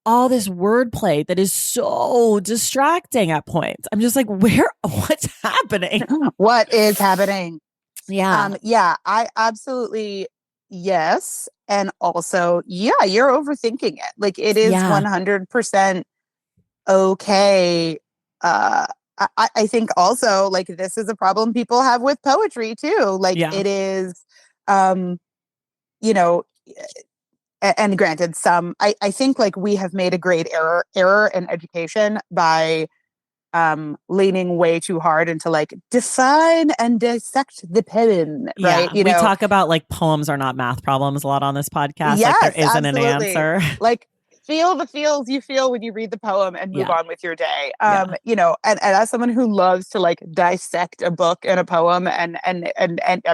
Speaker 1: all this wordplay that is so distracting at points. I'm just like, what's happening?
Speaker 2: What is happening?
Speaker 1: Yeah.
Speaker 2: Yeah, I absolutely, yes. And also, yeah, you're overthinking it. Like it is
Speaker 1: Yeah.
Speaker 2: 100% okay. Uh, I think also like this is a problem people have with poetry too. Like
Speaker 1: Yeah.
Speaker 2: it is, um, you know, and granted, I think like we have made a great error in education by leaning way too hard into like define and dissect the poem, right?
Speaker 1: Yeah. We talk about like poems are not math problems a lot on this podcast. Like there
Speaker 2: Yes,
Speaker 1: isn't an
Speaker 2: absolutely.
Speaker 1: answer.
Speaker 2: Like feel the feels you feel when you read the poem and move
Speaker 1: Yeah.
Speaker 2: on with your day.
Speaker 1: Yeah.
Speaker 2: And as someone who loves to like dissect a book and a poem and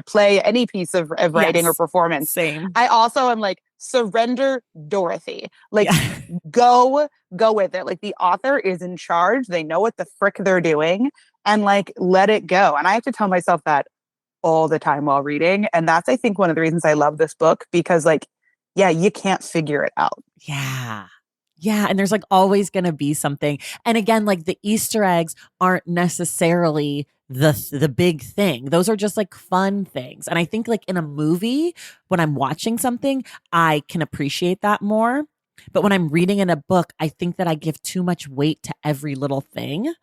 Speaker 2: play any piece of writing or
Speaker 1: Yes.
Speaker 2: performance,
Speaker 1: Same.
Speaker 2: I also am like surrender Dorothy. Like
Speaker 1: Yeah.
Speaker 2: go with it. Like the author is in charge. They know what the frick they're doing and like let it go. And I have to tell myself that all the time while reading. And that's, I think, one of the reasons I love this book because, like, yeah, you can't figure it out.
Speaker 1: Yeah. Yeah. And there's like always going to be something. And again, like the Easter eggs aren't necessarily the big thing. Those are just like fun things. And I think like in a movie, when I'm watching something, I can appreciate that more. But when I'm reading in a book, I think that I give too much weight to every little thing.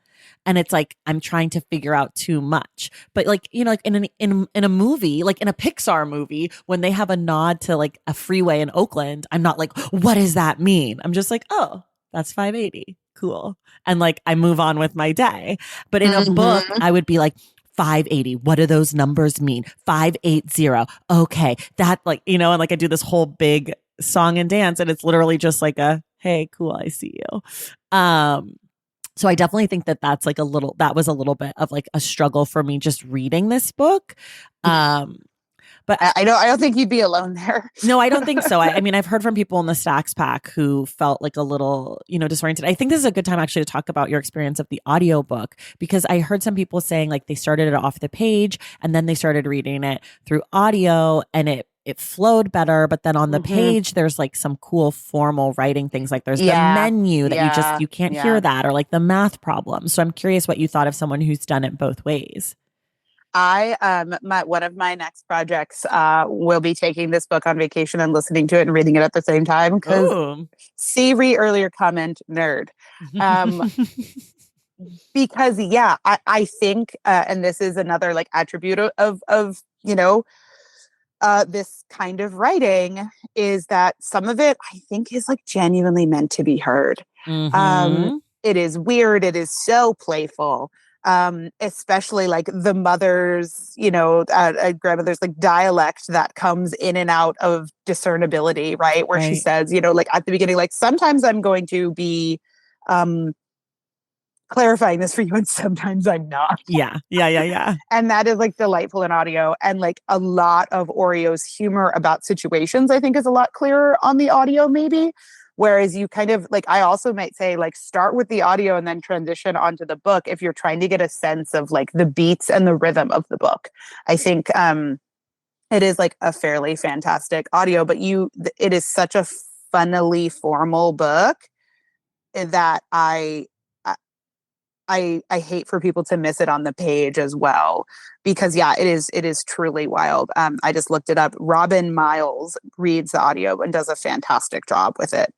Speaker 1: And it's like I'm trying to figure out too much. But like, you know, like in a movie, like in a Pixar movie, when they have a nod to like a freeway in Oakland, I'm not like, what does that mean? I'm just like, oh, that's 580. Cool. And like I move on with my day. But in a book,
Speaker 2: Mm-hmm.
Speaker 1: I would be like, 580. What do those numbers mean? 580. Okay. That like, you know, and like I do this whole big song and dance, and it's literally just like a, hey, cool, I see you. So I definitely think that that was a little bit of like a struggle for me just reading this book. But
Speaker 2: I don't think you'd be alone there.
Speaker 1: no, I don't think so. I mean, I've heard from people in the Stacks pack who felt like a little, you know, disoriented. I think this is a good time actually to talk about your experience of the audiobook, because I heard some people saying like they started it off the page and then they started reading it through audio and it flowed better. But then on the page, there's like some cool formal writing things. Like there's the menu that you can't hear that, or like the math problem. So I'm curious what you thought of someone who's done it both ways.
Speaker 2: One of my next projects will be taking this book on vacation and listening to it and reading it at the same time because Siri earlier comment nerd. Because yeah, I think and this is another like attribute of you know this kind of writing is that some of it I think is like genuinely meant to be heard. It is weird, it is so playful, especially like the mother's, you know, grandmother's like dialect that comes in and out of discernibility, right? Where she says, you know, like at the beginning, like sometimes I'm going to be clarifying this for you and sometimes I'm not.
Speaker 1: Yeah.
Speaker 2: And that is like delightful in audio. And like a lot of Oreo's humor about situations, I think is a lot clearer on the audio maybe. Whereas you kind of like, I also might say like start with the audio and then transition onto the book if you're trying to get a sense of like the beats and the rhythm of the book. I think it is like a fairly fantastic audio, but it is such a funnily formal book that I hate for people to miss it on the page as well, because yeah, it is truly wild. I just looked it up. Robin Miles reads the audio and does a fantastic job with it.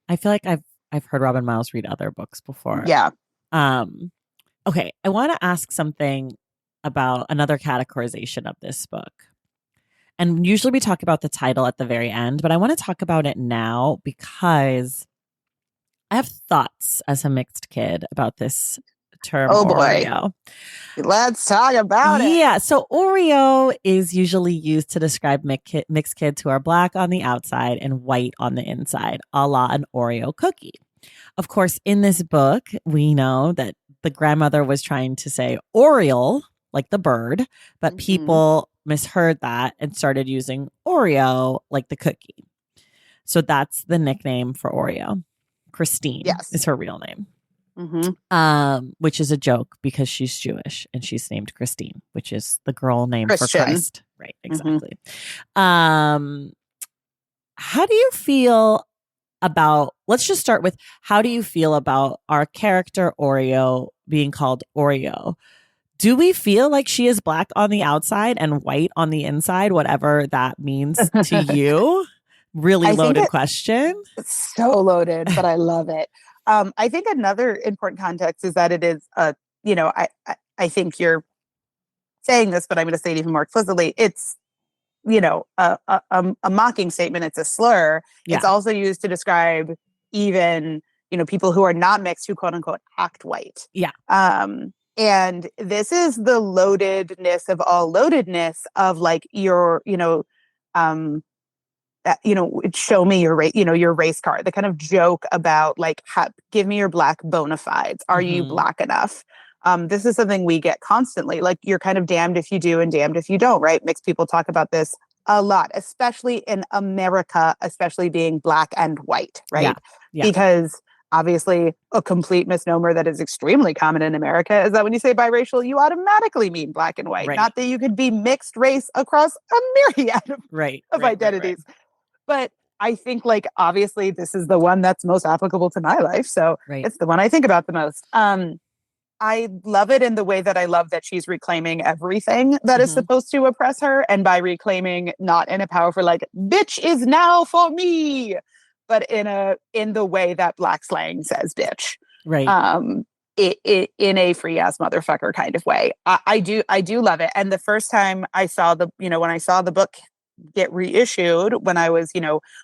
Speaker 1: I feel like I've heard Robin Miles read other books before.
Speaker 2: Yeah.
Speaker 1: Okay, I want to ask something about another categorization of this book. And usually we talk about the title at the very end, but I want to talk about it now because I have thoughts as a mixed kid about this term Oreo.
Speaker 2: Let's talk about it.
Speaker 1: Yeah. So Oreo is usually used to describe mixed kids who are black on the outside and white on the inside, a la an Oreo cookie. Of course, in this book, we know that the grandmother was trying to say Oriole, like the bird, but people misheard that and started using Oreo, like the cookie. So that's the nickname for Oreo. Christine is her real name. Which is a joke because she's Jewish and she's named Christine, which is the girl name for Christ. Right, exactly. How do you feel about, let's just start with, how do you feel about our character Oreo being called Oreo? Do we feel like she is black on the outside and white on the inside, whatever that means to you? Really
Speaker 2: I think
Speaker 1: loaded question.
Speaker 2: it's so loaded, but I love it. I think another important context is that it is I think you're saying this, but I'm going to say it even more explicitly. It's a mocking statement. It's a slur.
Speaker 1: Yeah.
Speaker 2: It's also used to describe even people who are not mixed, who quote unquote act white.
Speaker 1: Yeah.
Speaker 2: And this is the loadedness of all loadedness of like your show me your race, your race card, the kind of joke about like, give me your black bona fides. Are you black enough? This is something we get constantly. Like, you're kind of damned if you do and damned if you don't, right? Mixed people talk about this a lot, especially in America, especially being black and white, right?
Speaker 1: Yeah.
Speaker 2: Because obviously a complete misnomer that is extremely common in America is that when you say biracial, you automatically mean black and white, not that you could be mixed race across a myriad of identities. Right. But I think, like, obviously this is the one that's most applicable to my life. So it's the one I think about the most. I love it in the way that I love that she's reclaiming everything that is supposed to oppress her. And by reclaiming, not in a powerful, like, bitch is now for me, but in the way that Black slang says bitch.
Speaker 1: Right.
Speaker 2: In a free ass motherfucker kind of way. I do love it. And the first time I saw when I saw the book get reissued, when I was,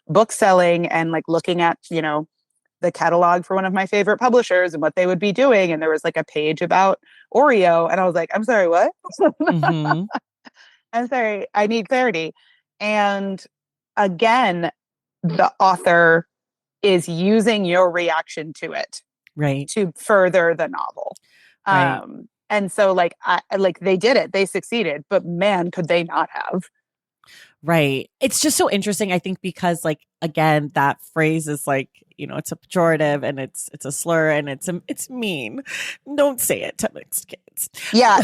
Speaker 2: book selling and like looking at, the catalog for one of my favorite publishers and what they would be doing. And there was like a page about Oreo. And I was like, I'm sorry, what? I'm sorry, I need clarity. And again, the author is using your reaction to it to further the novel. And so like, they did it, they succeeded, but man, could they not have?
Speaker 1: Right. It's just so interesting, I think, because like, again, that phrase is like, it's a pejorative and it's a slur and it's mean. Don't say it to mixed kids.
Speaker 2: Yeah.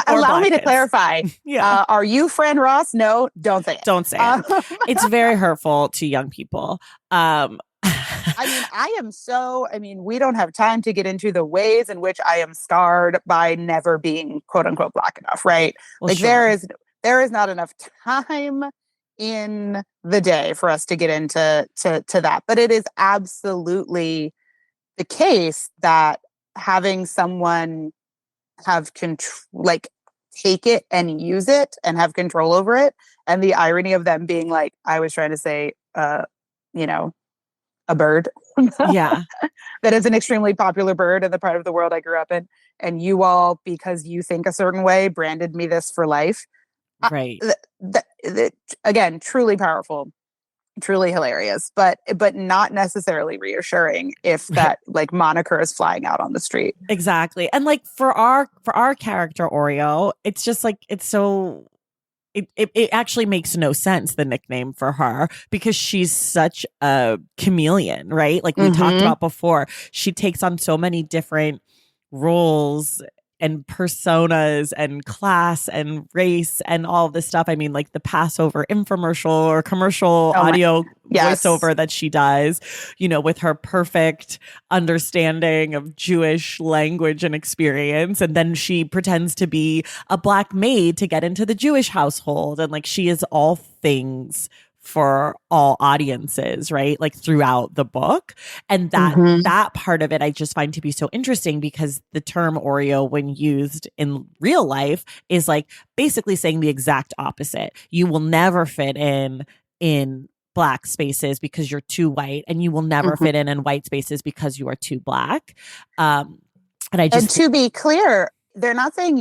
Speaker 2: Allow me to clarify.
Speaker 1: Yeah.
Speaker 2: Are you Fran Ross? No, don't say it.
Speaker 1: Don't say it. It's very hurtful to young people.
Speaker 2: We don't have time to get into the ways in which I am scarred by never being quote unquote black enough. Right.
Speaker 1: Well,
Speaker 2: sure. There is not enough time in the day for us to get into that. But it is absolutely the case that having someone have take it and use it and have control over it. And the irony of them being like, I was trying to say, a bird.
Speaker 1: Yeah.
Speaker 2: That is an extremely popular bird in the part of the world I grew up in. And you all, because you think a certain way, branded me this for life.
Speaker 1: Right.
Speaker 2: Again, truly powerful, truly hilarious, but not necessarily reassuring if that like moniker is flying out on the street.
Speaker 1: Exactly. And like for our character Oreo, it's just like, it's so it actually makes no sense, the nickname for her, because she's such a chameleon, right? Like we talked about before, she takes on so many different roles and personas and class and race and all of this stuff. I mean, like the Passover infomercial or commercial audio voiceover that she does, with her perfect understanding of Jewish language and experience. And then she pretends to be a black maid to get into the Jewish household. And like, she is all things for all audiences, right? Like throughout the book. And that part of it, I just find to be so interesting, because the term Oreo, when used in real life, is like basically saying the exact opposite. You will never fit in black spaces because you're too white, and you will never fit in white spaces because you are too black. And to be clear, they're not saying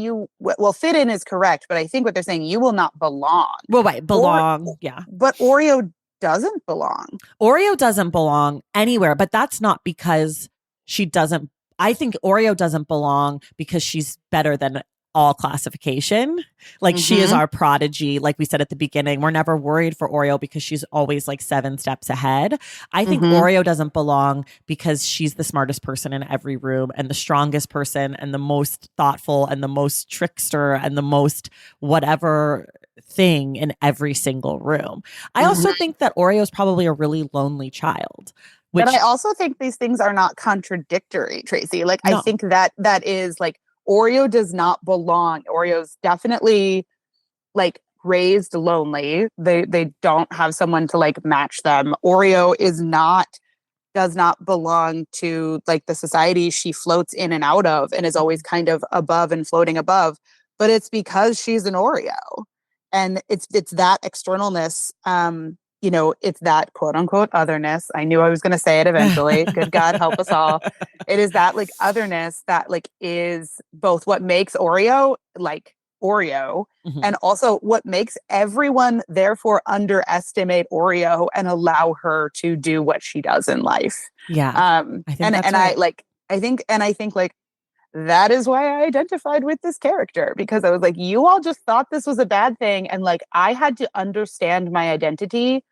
Speaker 1: fit in is correct, but I think what they're saying, you will not belong. Well, right. Belong. Yeah.
Speaker 2: But Oreo doesn't belong.
Speaker 1: Oreo doesn't belong anywhere, but that's not because she doesn't. I think Oreo doesn't belong because she's better than all classification. Like she is our prodigy. Like we said at the beginning, we're never worried for Oreo because she's always like 7 steps ahead. I think Oreo doesn't belong because she's the smartest person in every room and the strongest person and the most thoughtful and the most trickster and the most whatever thing in every single room. I also think that Oreo is probably a really lonely child. But I also think these things are not contradictory, Tracy. Like, no. I think that is like,
Speaker 2: Oreo does not belong. Oreo's definitely like raised lonely. They don't have someone to like match them. Oreo does not belong to like the society she floats in and out of and is always kind of above and floating above, but it's because she's an Oreo. And it's that externalness, it's that quote unquote otherness. I knew I was going to say it eventually. Good God, help us all. It is that like otherness that like is both what makes Oreo like Oreo, and also what makes everyone therefore underestimate Oreo and allow her to do what she does in life.
Speaker 1: Yeah.
Speaker 2: I think like that is why I identified with this character, because I was like, you all just thought this was a bad thing, and like I had to understand my identity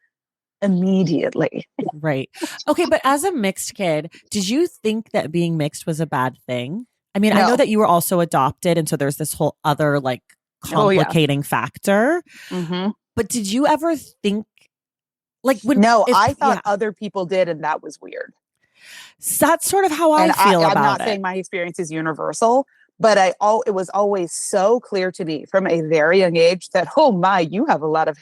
Speaker 2: immediately.
Speaker 1: Right. Okay, but as a mixed kid, did you think that being mixed was a bad thing? I mean, I know
Speaker 2: No.
Speaker 1: that you were also adopted, and so there's this whole other like complicating factor. But did you ever think like
Speaker 2: I thought other people did, and that was weird.
Speaker 1: So that's sort of how I feel about it.
Speaker 2: I'm not saying my experience is universal, but it was always so clear to me from a very young age that, oh my, you have a lot of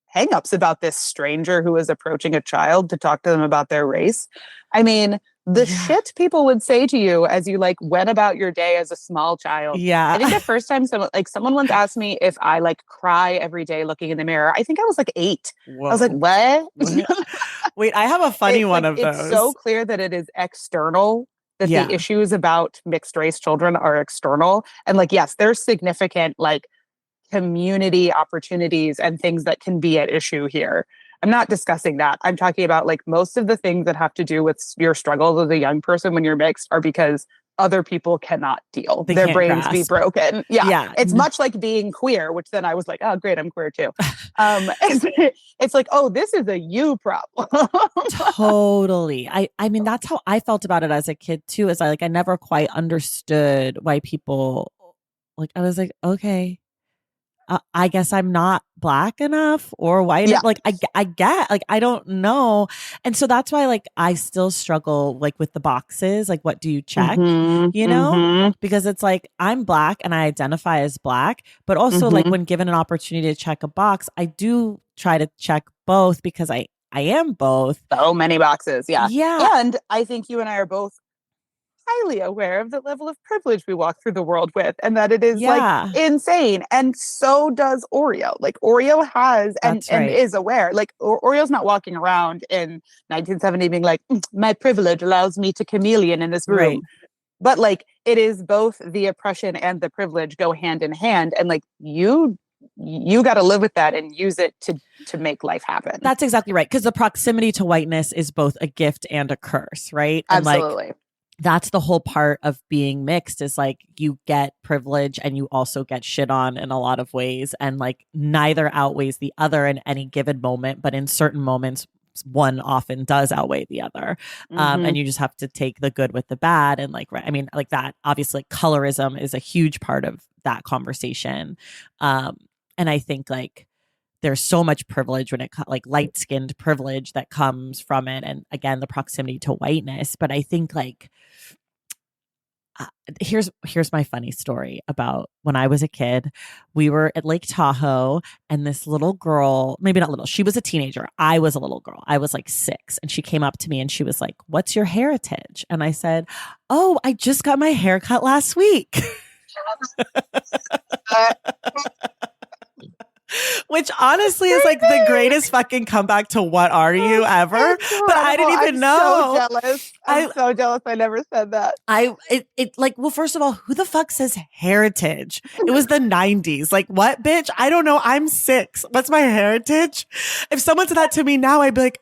Speaker 2: hang-ups about this stranger who is approaching a child to talk to them about their race. I mean, the shit people would say to you as you like went about your day as a small child.
Speaker 1: Yeah.
Speaker 2: I think the first time someone once asked me if I like cry every day looking in the mirror. I think I was like 8. Whoa. I was like, what?
Speaker 1: Wait, I have a funny one of those.
Speaker 2: It's so clear that it is external, that the issues about mixed race children are external. And like, yes, there's significant like community opportunities and things that can be at issue here. I'm not discussing that. I'm talking about like most of the things that have to do with your struggles as a young person when you're mixed are because other people cannot deal. Their brains grasp. Be broken. Yeah. It's much like being queer, which then I was like, oh, great, I'm queer too. It's like, oh, this is a you problem.
Speaker 1: Totally. I mean, that's how I felt about it as a kid too, is I never quite understood why people like, I was like, okay, I guess I'm not black enough or white. Yeah. Like I get, like, I don't know. And so that's why like I still struggle like with the boxes. Like, what do you check? You know, because it's like I'm black and I identify as black, but also like when given an opportunity to check a box, I do try to check both because I am both.
Speaker 2: So many boxes. Yeah.
Speaker 1: Yeah.
Speaker 2: And I think you and I are both highly aware of the level of privilege we walk through the world with, and that it is like insane. And so does Oreo. Like Oreo has and is aware. Like Oreo's not walking around in 1970 being like, my privilege allows me to chameleon in this room. Right. But like it is both the oppression and the privilege go hand in hand. And like you got to live with that and use it to make life happen.
Speaker 1: That's exactly right. Because the proximity to whiteness is both a gift and a curse, right? And
Speaker 2: absolutely.
Speaker 1: Like, that's the whole part of being mixed is like you get privilege and you also get shit on in a lot of ways. And like neither outweighs the other in any given moment. But in certain moments, one often does outweigh the other. And you just have to take the good with the bad. And like, I mean, like that, obviously colorism is a huge part of that conversation. And I think like, there's so much privilege when it like light-skinned privilege that comes from it. And again, the proximity to whiteness. But I think like, here's my funny story about when I was a kid. We were at Lake Tahoe and this little girl, maybe not little, she was a teenager. I was a little girl. I was like 6. And she came up to me and she was like, what's your heritage? And I said, oh, I just got my hair cut last week. Which honestly is like the greatest fucking comeback to what are you ever? But I didn't even know.
Speaker 2: So jealous. I'm so jealous. I never said that.
Speaker 1: Well, first of all, who the fuck says heritage? It was the 90s. Like what, bitch? I don't know. I'm 6. What's my heritage? If someone said that to me now, I'd be like,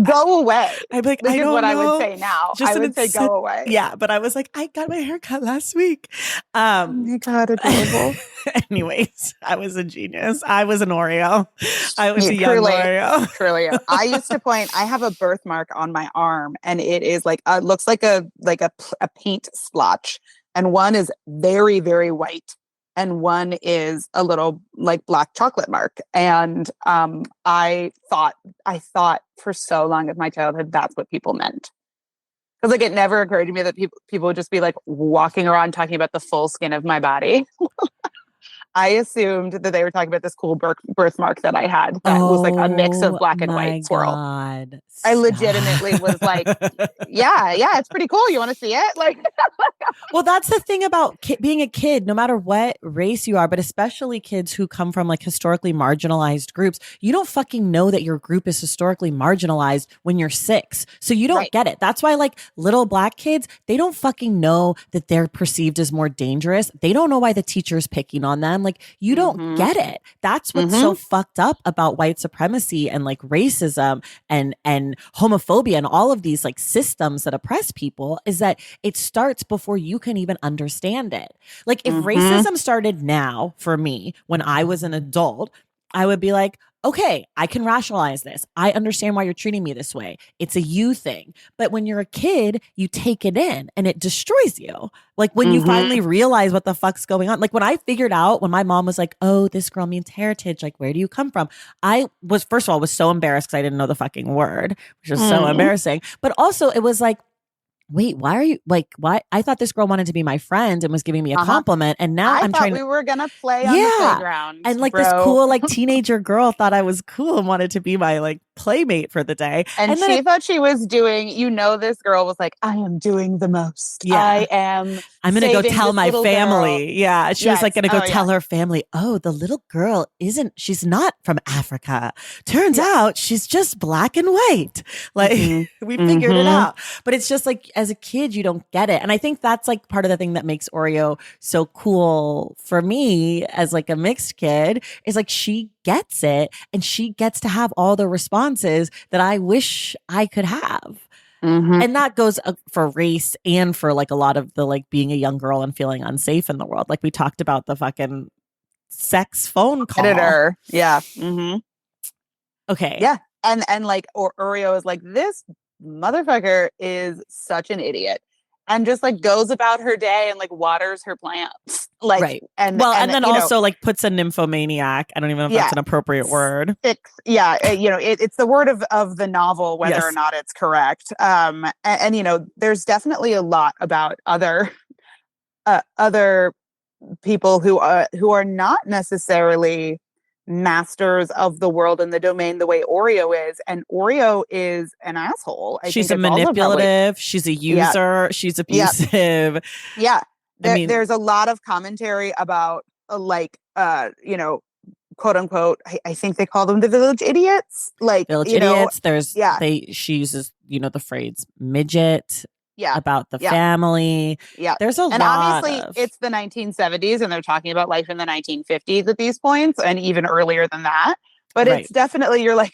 Speaker 2: go away.
Speaker 1: I'd be like,
Speaker 2: this
Speaker 1: I don't
Speaker 2: is what
Speaker 1: know.
Speaker 2: I would say now. I would say go away.
Speaker 1: Yeah, but I was like, I got my hair cut last week.
Speaker 2: Oh my God, adorable.
Speaker 1: Anyways, I was a genius. I was an Oreo. I was a young Oreo.
Speaker 2: Truly. I used to point, I have a birthmark on my arm and it is like, looks like a paint splotch. And one is very, very white. And one is a little like black chocolate mark. And I thought for so long of my childhood, that's what people meant. Because like it never occurred to me that people would just be like walking around talking about the full skin of my body. I assumed that they were talking about this cool birthmark that I had that was like a mix of
Speaker 1: Oh
Speaker 2: black and white
Speaker 1: my
Speaker 2: swirl.
Speaker 1: God.
Speaker 2: I
Speaker 1: Stop.
Speaker 2: legitimately was like, yeah, it's pretty cool. You want to see it? Like,
Speaker 1: well, that's the thing about being a kid, no matter what race you are, but especially kids who come from like historically marginalized groups, you don't fucking know that your group is historically marginalized when you're 6. So you don't
Speaker 2: Right.
Speaker 1: get it. That's why like little black kids, they don't fucking know that they're perceived as more dangerous. They don't know why the teacher's picking on them. Like you don't get it. That's what's so fucked up about white supremacy and like racism and homophobia and all of these like systems that oppress people is that it starts before you can even understand it. Like if racism started now for me when I was an adult, I would be like, okay, I can rationalize this. I understand why you're treating me this way. It's a you thing. But when you're a kid, you take it in and it destroys you. Like when you finally realize what the fuck's going on. Like when I figured out when my mom was like, oh, this girl means heritage. Like, where do you come from? I was, first of all, was so embarrassed because I didn't know the fucking word, which was so embarrassing. But also it was like, wait, why are you like, why? I thought this girl wanted to be my friend and was giving me a compliment. And now I'm trying
Speaker 2: we were going to play on the playground.
Speaker 1: And like this cool, like teenager girl thought I was cool and wanted to be my like playmate for the day.
Speaker 2: And she thought she was doing, this girl was like, I am doing the most.
Speaker 1: Yeah. I'm going to go tell my family.
Speaker 2: Girl.
Speaker 1: Yeah. She was like going to go tell her family, oh, the little girl she's not from Africa. Turns out she's just black and white. Like we figured it out. But it's just like, as a kid, you don't get it. And I think that's like part of the thing that makes Oreo so cool for me as like a mixed kid is like she gets it and she gets to have all the responses that I wish I could have. And that goes for race and for like a lot of the like being a young girl and feeling unsafe in the world. Like we talked about the fucking sex phone call.
Speaker 2: Editor. Yeah.
Speaker 1: Okay.
Speaker 2: Yeah. And like Oreo is like, this motherfucker is such an idiot and just like goes about her day and like waters her plants. Like,
Speaker 1: right. And then also like puts a nymphomaniac. I don't even know if that's an appropriate word.
Speaker 2: It's the word of the novel, whether or not it's correct. And there's definitely a lot about other people who are not necessarily masters of the world and the domain the way Oreo is. And Oreo is an asshole.
Speaker 1: She's a manipulative. She's a user. She's abusive.
Speaker 2: Yeah. There's a lot of commentary about quote unquote, I think they call them the village idiots. Like
Speaker 1: village idiots. She uses, the phrase midget. About the family.
Speaker 2: Yeah.
Speaker 1: There's a lot.
Speaker 2: And obviously it's the 1970s and they're talking about life in the 1950s at these points and even earlier than that. But it's definitely, you're like,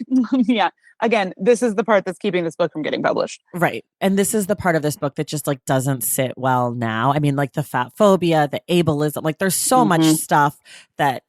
Speaker 2: again, this is the part that's keeping this book from getting published.
Speaker 1: Right. And this is the part of this book that just like doesn't sit well now. I mean, like the fat phobia, the ableism, like there's so much stuff that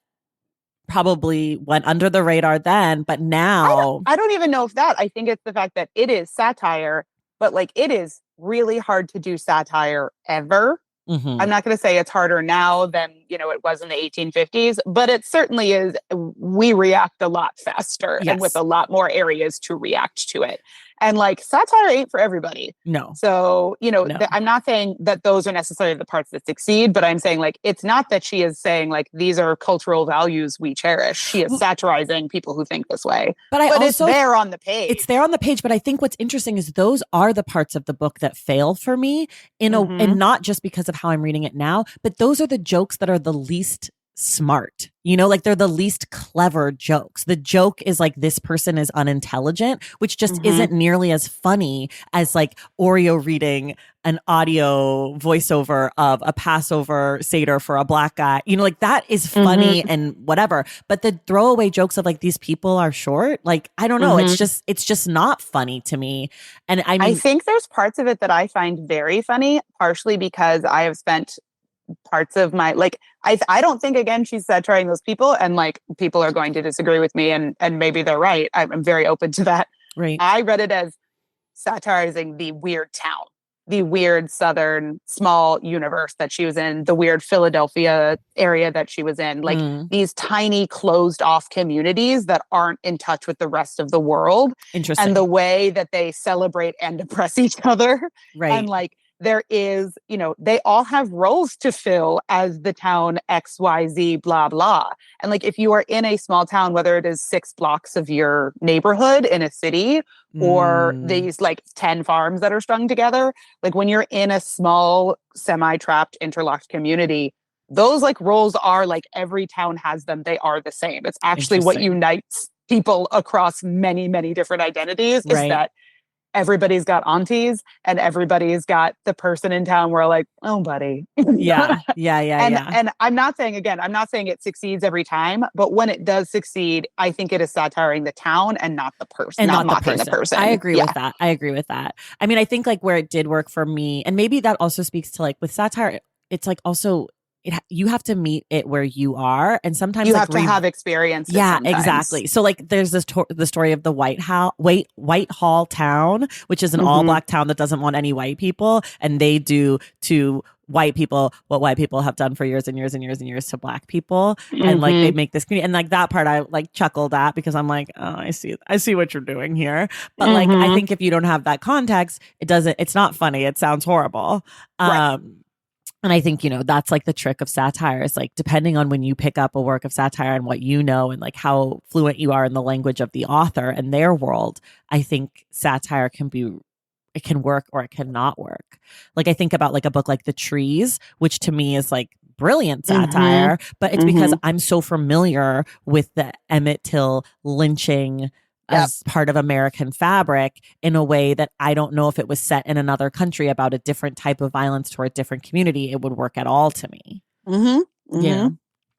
Speaker 1: probably went under the radar then, but now.
Speaker 2: I don't even know if that. I think it's the fact that it is satire, but like it is really hard to do satire ever. I'm not going to say it's harder now than, it was in the 1850s, but it certainly is. We react a lot faster and with a lot more areas to react to it. And like satire ain't for everybody.
Speaker 1: No.
Speaker 2: So, I'm not saying that those are necessarily the parts that succeed, but I'm saying like, it's not that she is saying like, these are cultural values we cherish. She is satirizing people who think this way. But it's there on the page.
Speaker 1: It's there on the page. But I think what's interesting is those are the parts of the book that fail for me and not just because of how I'm reading it now, but those are the jokes that are the least smart, like they're the least clever jokes. The joke is like this person is unintelligent, which just isn't nearly as funny as like Oreo reading an audio voiceover of a Passover Seder for a black guy. Like that is funny and whatever. But the throwaway jokes of like these people are short, like I don't know, it's just not funny to me. And I
Speaker 2: think there's parts of it that I find very funny, partially because I have spent parts of my I don't think again she's satirizing those people and like people are going to disagree with me and maybe they're right. I'm very open to that.
Speaker 1: Right.
Speaker 2: I read it as satirizing the weird town. the weird southern small universe that she was in, the weird Philadelphia area that she was in, like these tiny closed off communities that aren't in touch with the rest of the world.
Speaker 1: Interesting.
Speaker 2: And the way that they celebrate and oppress each other.
Speaker 1: Right.
Speaker 2: And like there is, they all have roles to fill as the town XYZ, blah, blah. And like if you are in a small town, whether it is 6 blocks of your neighborhood in a city or these like 10 farms that are strung together, like when you're in a small semi-trapped interlocked community, those like roles are like every town has them. They are the same. It's actually what unites people across many, many different identities is that everybody's got aunties and everybody's got the person in town where like, oh, buddy.
Speaker 1: Yeah.
Speaker 2: And I'm not saying it succeeds every time, but when it does succeed, I think it is satiring the town and not the person,
Speaker 1: and not
Speaker 2: mocking
Speaker 1: the person. I agree with that. I mean, I think like where it did work for me, and maybe that also speaks to like with satire, it's like also you have to meet it where you are, and sometimes
Speaker 2: you have to have experience.
Speaker 1: Yeah,
Speaker 2: sometimes.
Speaker 1: Exactly. So like, there's the story of the Whitehall town, which is an all black town that doesn't want any white people, and they do to white people what white people have done for years and years and years and years to black people, and like they make this community, and like that part I like chuckled at because I'm like, oh, I see what you're doing here, but like I think if you don't have that context, it's not funny. It sounds horrible. Right. And I think, that's like the trick of satire is like, depending on when you pick up a work of satire and what you know and like how fluent you are in the language of the author and their world, I think satire it can work or it cannot work. Like I think about like a book like The Trees, which to me is like brilliant satire, but it's because I'm so familiar with the Emmett Till lynching as part of American fabric in a way that I don't know if it was set in another country about a different type of violence toward a different community, it would work at all to me. Yeah.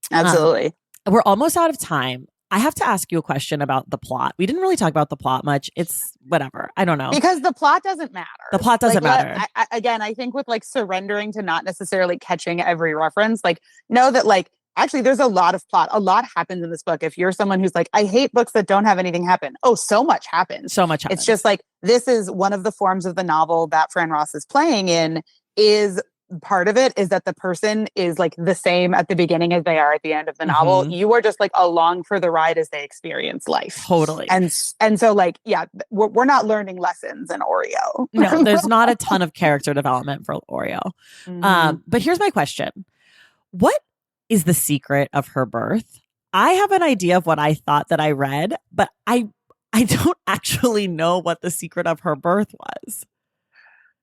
Speaker 2: Absolutely.
Speaker 1: We're almost out of time. I have to ask you a question about the plot. We didn't really talk about the plot much. It's whatever. I don't know.
Speaker 2: Because the plot doesn't matter.
Speaker 1: The plot doesn't matter.
Speaker 2: I think with like surrendering to not necessarily catching every reference, like know that like, actually, there's a lot of plot. A lot happens in this book. If you're someone who's like, I hate books that don't have anything happen. Oh, so much happens.
Speaker 1: So much happens.
Speaker 2: It's just like, this is one of the forms of the novel that Fran Ross is playing in. Is part of it is that the person is like the same at the beginning as they are at the end of the novel. You are just like along for the ride as they experience life.
Speaker 1: Totally.
Speaker 2: And so like, yeah, we're not learning lessons in Oreo.
Speaker 1: No, there's not a ton of character development for Oreo. But here's my question. What is the secret of her birth? I have an idea of what I thought that I read, but I don't actually know what the secret of her birth was.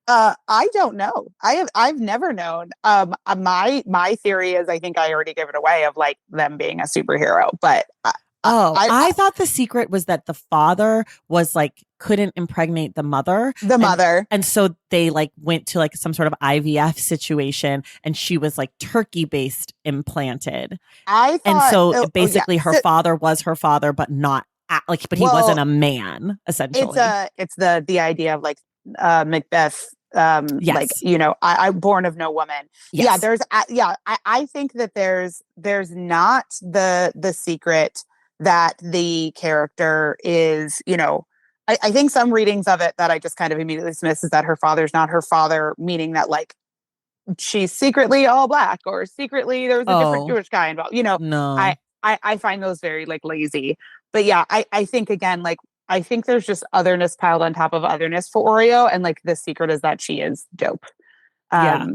Speaker 2: I don't know. I've never known. My theory is, I think I already gave it away, of like them being a superhero, but
Speaker 1: I thought the secret was that the father was like couldn't impregnate the mother. And so they like went to like some sort of IVF situation, and she was like turkey-based implanted. Basically her father was her father, but not but he wasn't a man, essentially.
Speaker 2: It's the idea of like Macbeth. Like, I'm born of no woman.
Speaker 1: Yes.
Speaker 2: I think that there's not the secret that the character is, I think some readings of it that I just kind of immediately dismiss is that her father's not her father, meaning that like she's secretly all black or secretly there was a different Jewish guy involved.
Speaker 1: No.
Speaker 2: I find those very like lazy. But yeah, I think again, like, I think there's just otherness piled on top of otherness for Oreo. And like the secret is that she is dope. Yeah.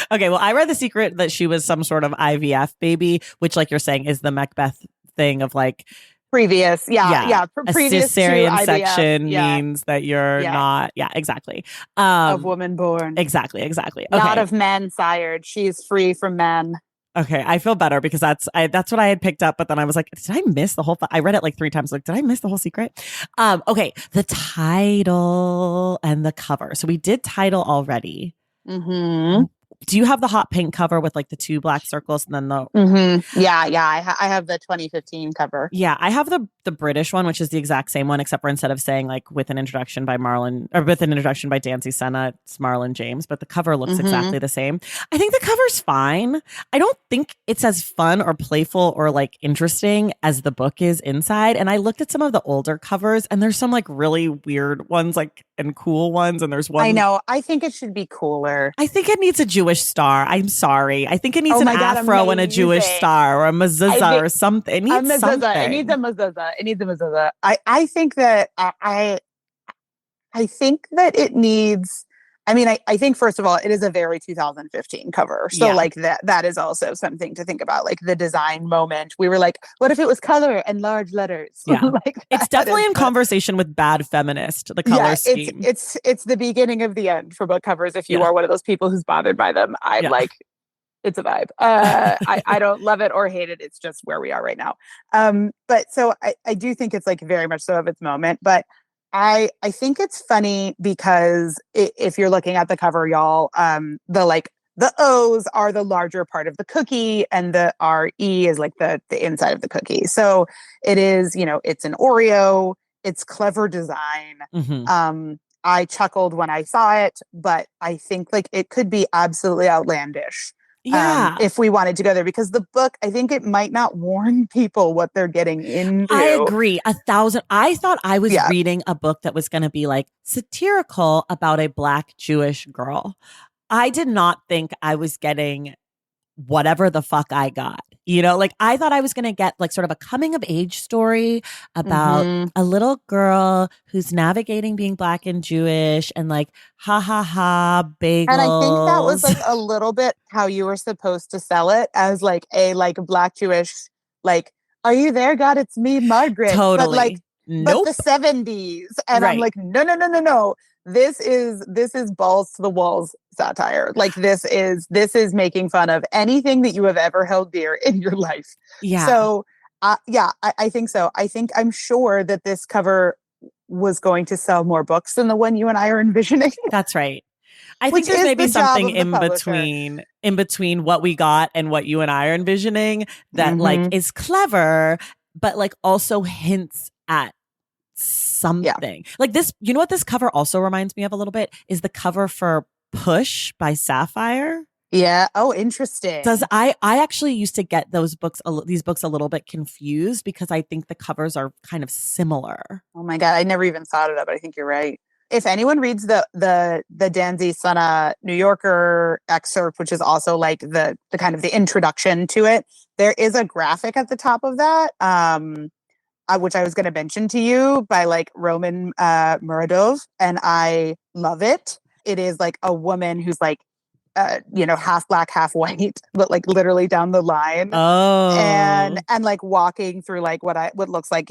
Speaker 1: Okay. Well, I read the secret that she was some sort of IVF baby, which like you're saying is the Macbeth thing of like
Speaker 2: previous. Yeah.
Speaker 1: Previous cesarean section means that you're not. Yeah, exactly.
Speaker 2: Of woman born.
Speaker 1: Exactly. Okay.
Speaker 2: Not of man sired. She's free from man.
Speaker 1: Okay, I feel better because that's what I had picked up, but then I was like, did I miss the whole I read it like 3 times. Like, did I miss the whole secret? Okay, the title and the cover. So we did title already. Do you have the hot pink cover with like the 2 black circles and then the?
Speaker 2: Yeah. I have the 2015 cover.
Speaker 1: Yeah, I have the British one, which is the exact same one, except for instead of saying like with an introduction by Dancy Senna, it's Marlon James, but the cover looks exactly the same. I think the cover's fine. I don't think it's as fun or playful or like interesting as the book is inside. And I looked at some of the older covers, and there's some like really weird ones, like and cool ones. And there's one.
Speaker 2: I know. I think it should be cooler.
Speaker 1: I think it needs a Jewish star. I'm sorry. I think it needs afro and a Jewish star or a mezuzah or something. It needs something.
Speaker 2: It needs a mezuzah. It needs a mezuzah. I think that I think that it needs. I mean, I think, first of all, it is a very 2015 cover. So like that is also something to think about, like the design moment. We were like, what if it was color and large letters?
Speaker 1: Yeah.
Speaker 2: Like
Speaker 1: it's definitely in conversation with bad feminist, the color scheme.
Speaker 2: It's the beginning of the end for book covers. If you are one of those people who's bothered by them, I'm like, it's a vibe. I don't love it or hate it. It's just where we are right now. But so I do think it's like very much so of its moment. But I think it's funny because if you're looking at the cover, y'all, the O's are the larger part of the cookie and the RE is like the inside of the cookie. So it is, it's an Oreo. It's clever design. Mm-hmm. I chuckled when I saw it, but I think like it could be absolutely outlandish.
Speaker 1: Yeah.
Speaker 2: If we wanted to go there, because the book, I think it might not warn people what they're getting into.
Speaker 1: I agree. 1,000. I thought I was reading a book that was going to be like satirical about a Black Jewish girl. I did not think I was getting whatever the fuck I got. Like I thought I was going to get like sort of a coming of age story about a little girl who's navigating being Black and Jewish and like, ha ha ha, bagels.
Speaker 2: And I think that was like a little bit how you were supposed to sell it as like a like Black Jewish, like, are you there? God, it's me, Margaret.
Speaker 1: Totally.
Speaker 2: But like,
Speaker 1: nope.
Speaker 2: But the 70s. And I'm like, no. This is balls to the walls satire. Like this is making fun of anything that you have ever held dear in your life.
Speaker 1: Yeah.
Speaker 2: So I think so. I'm sure that this cover was going to sell more books than the one you and I are envisioning.
Speaker 1: That's right. I think there's maybe something in between what we got and what you and I are envisioning that like is clever, but like also hints at something like this. You know what this cover also reminds me of a little bit is the cover for Push by Sapphire.
Speaker 2: Yeah. Oh, interesting.
Speaker 1: I actually used to get these books a little bit confused because I think the covers are kind of similar.
Speaker 2: Oh my God. I never even thought of that, but I think you're right. If anyone reads the Danzy Sana New Yorker excerpt, which is also like the kind of the introduction to it, there is a graphic at the top of that, which I was going to mention to you by like Roman Muradov, and I love it. It is like a woman who's like, half Black, half white, but like literally down the line.
Speaker 1: Oh,
Speaker 2: and like walking through like what looks like,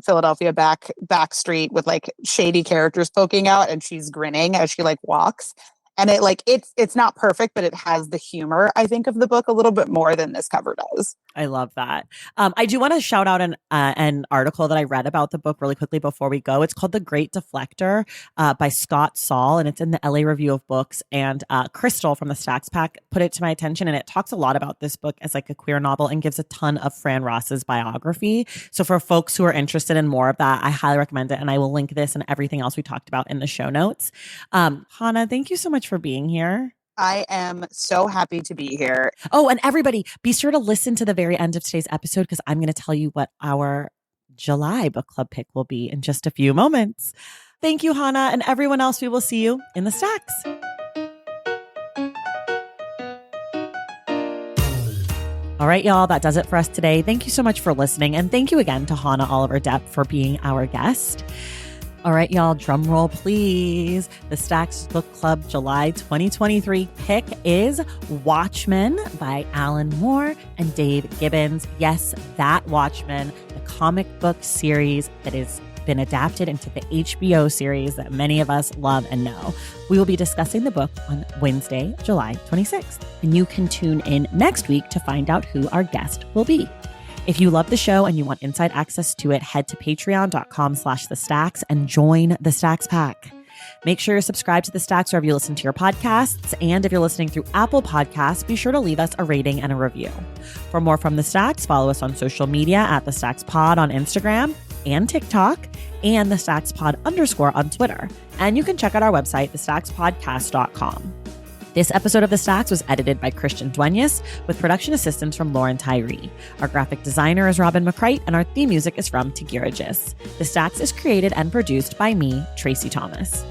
Speaker 2: Philadelphia back street with like shady characters poking out, and she's grinning as she like walks. And it like it's not perfect, but it has the humor, I think, of the book a little bit more than this cover does.
Speaker 1: I love that. I do want to shout out an article that I read about the book really quickly before we go. It's called The Great Deflector by Scott Saul, and it's in the LA Review of Books. And Crystal from the Stacks Pack put it to my attention, and it talks a lot about this book as like a queer novel and gives a ton of Fran Ross's biography. So for folks who are interested in more of that, I highly recommend it. And I will link this and everything else we talked about in the show notes. Hannah, thank you so much for being here.
Speaker 2: I am so happy to be here.
Speaker 1: Oh, and everybody, be sure to listen to the very end of today's episode because I'm going to tell you what our July book club pick will be in just a few moments. Thank you, Hannah, and everyone else. We will see you in the stacks. All right, y'all, that does it for us today. Thank you so much for listening. And thank you again to Hannah Oliver Depp for being our guest. All right, y'all, drum roll, please. The Stacks Book Club July 2023 pick is Watchmen by Alan Moore and Dave Gibbons. Yes, that Watchmen, the comic book series that has been adapted into the HBO series that many of us love and know. We will be discussing the book on Wednesday, July 26th. And you can tune in next week to find out who our guest will be. If you love the show and you want inside access to it, head to patreon.com/thestacks and join the Stacks Pack. Make sure you're subscribed to the Stacks wherever you listen to your podcasts. And if you're listening through Apple Podcasts, be sure to leave us a rating and a review. For more from the Stacks, follow us on social media at the Stacks Pod on Instagram and TikTok, and the Stacks Pod _ on Twitter. And you can check out our website, thestackspodcast.com. This episode of The Stacks was edited by Christian Duenas with production assistance from Lauren Tyree. Our graphic designer is Robin McCrite, and our theme music is from Tigirigis. The Stacks is created and produced by me, Tracy Thomas.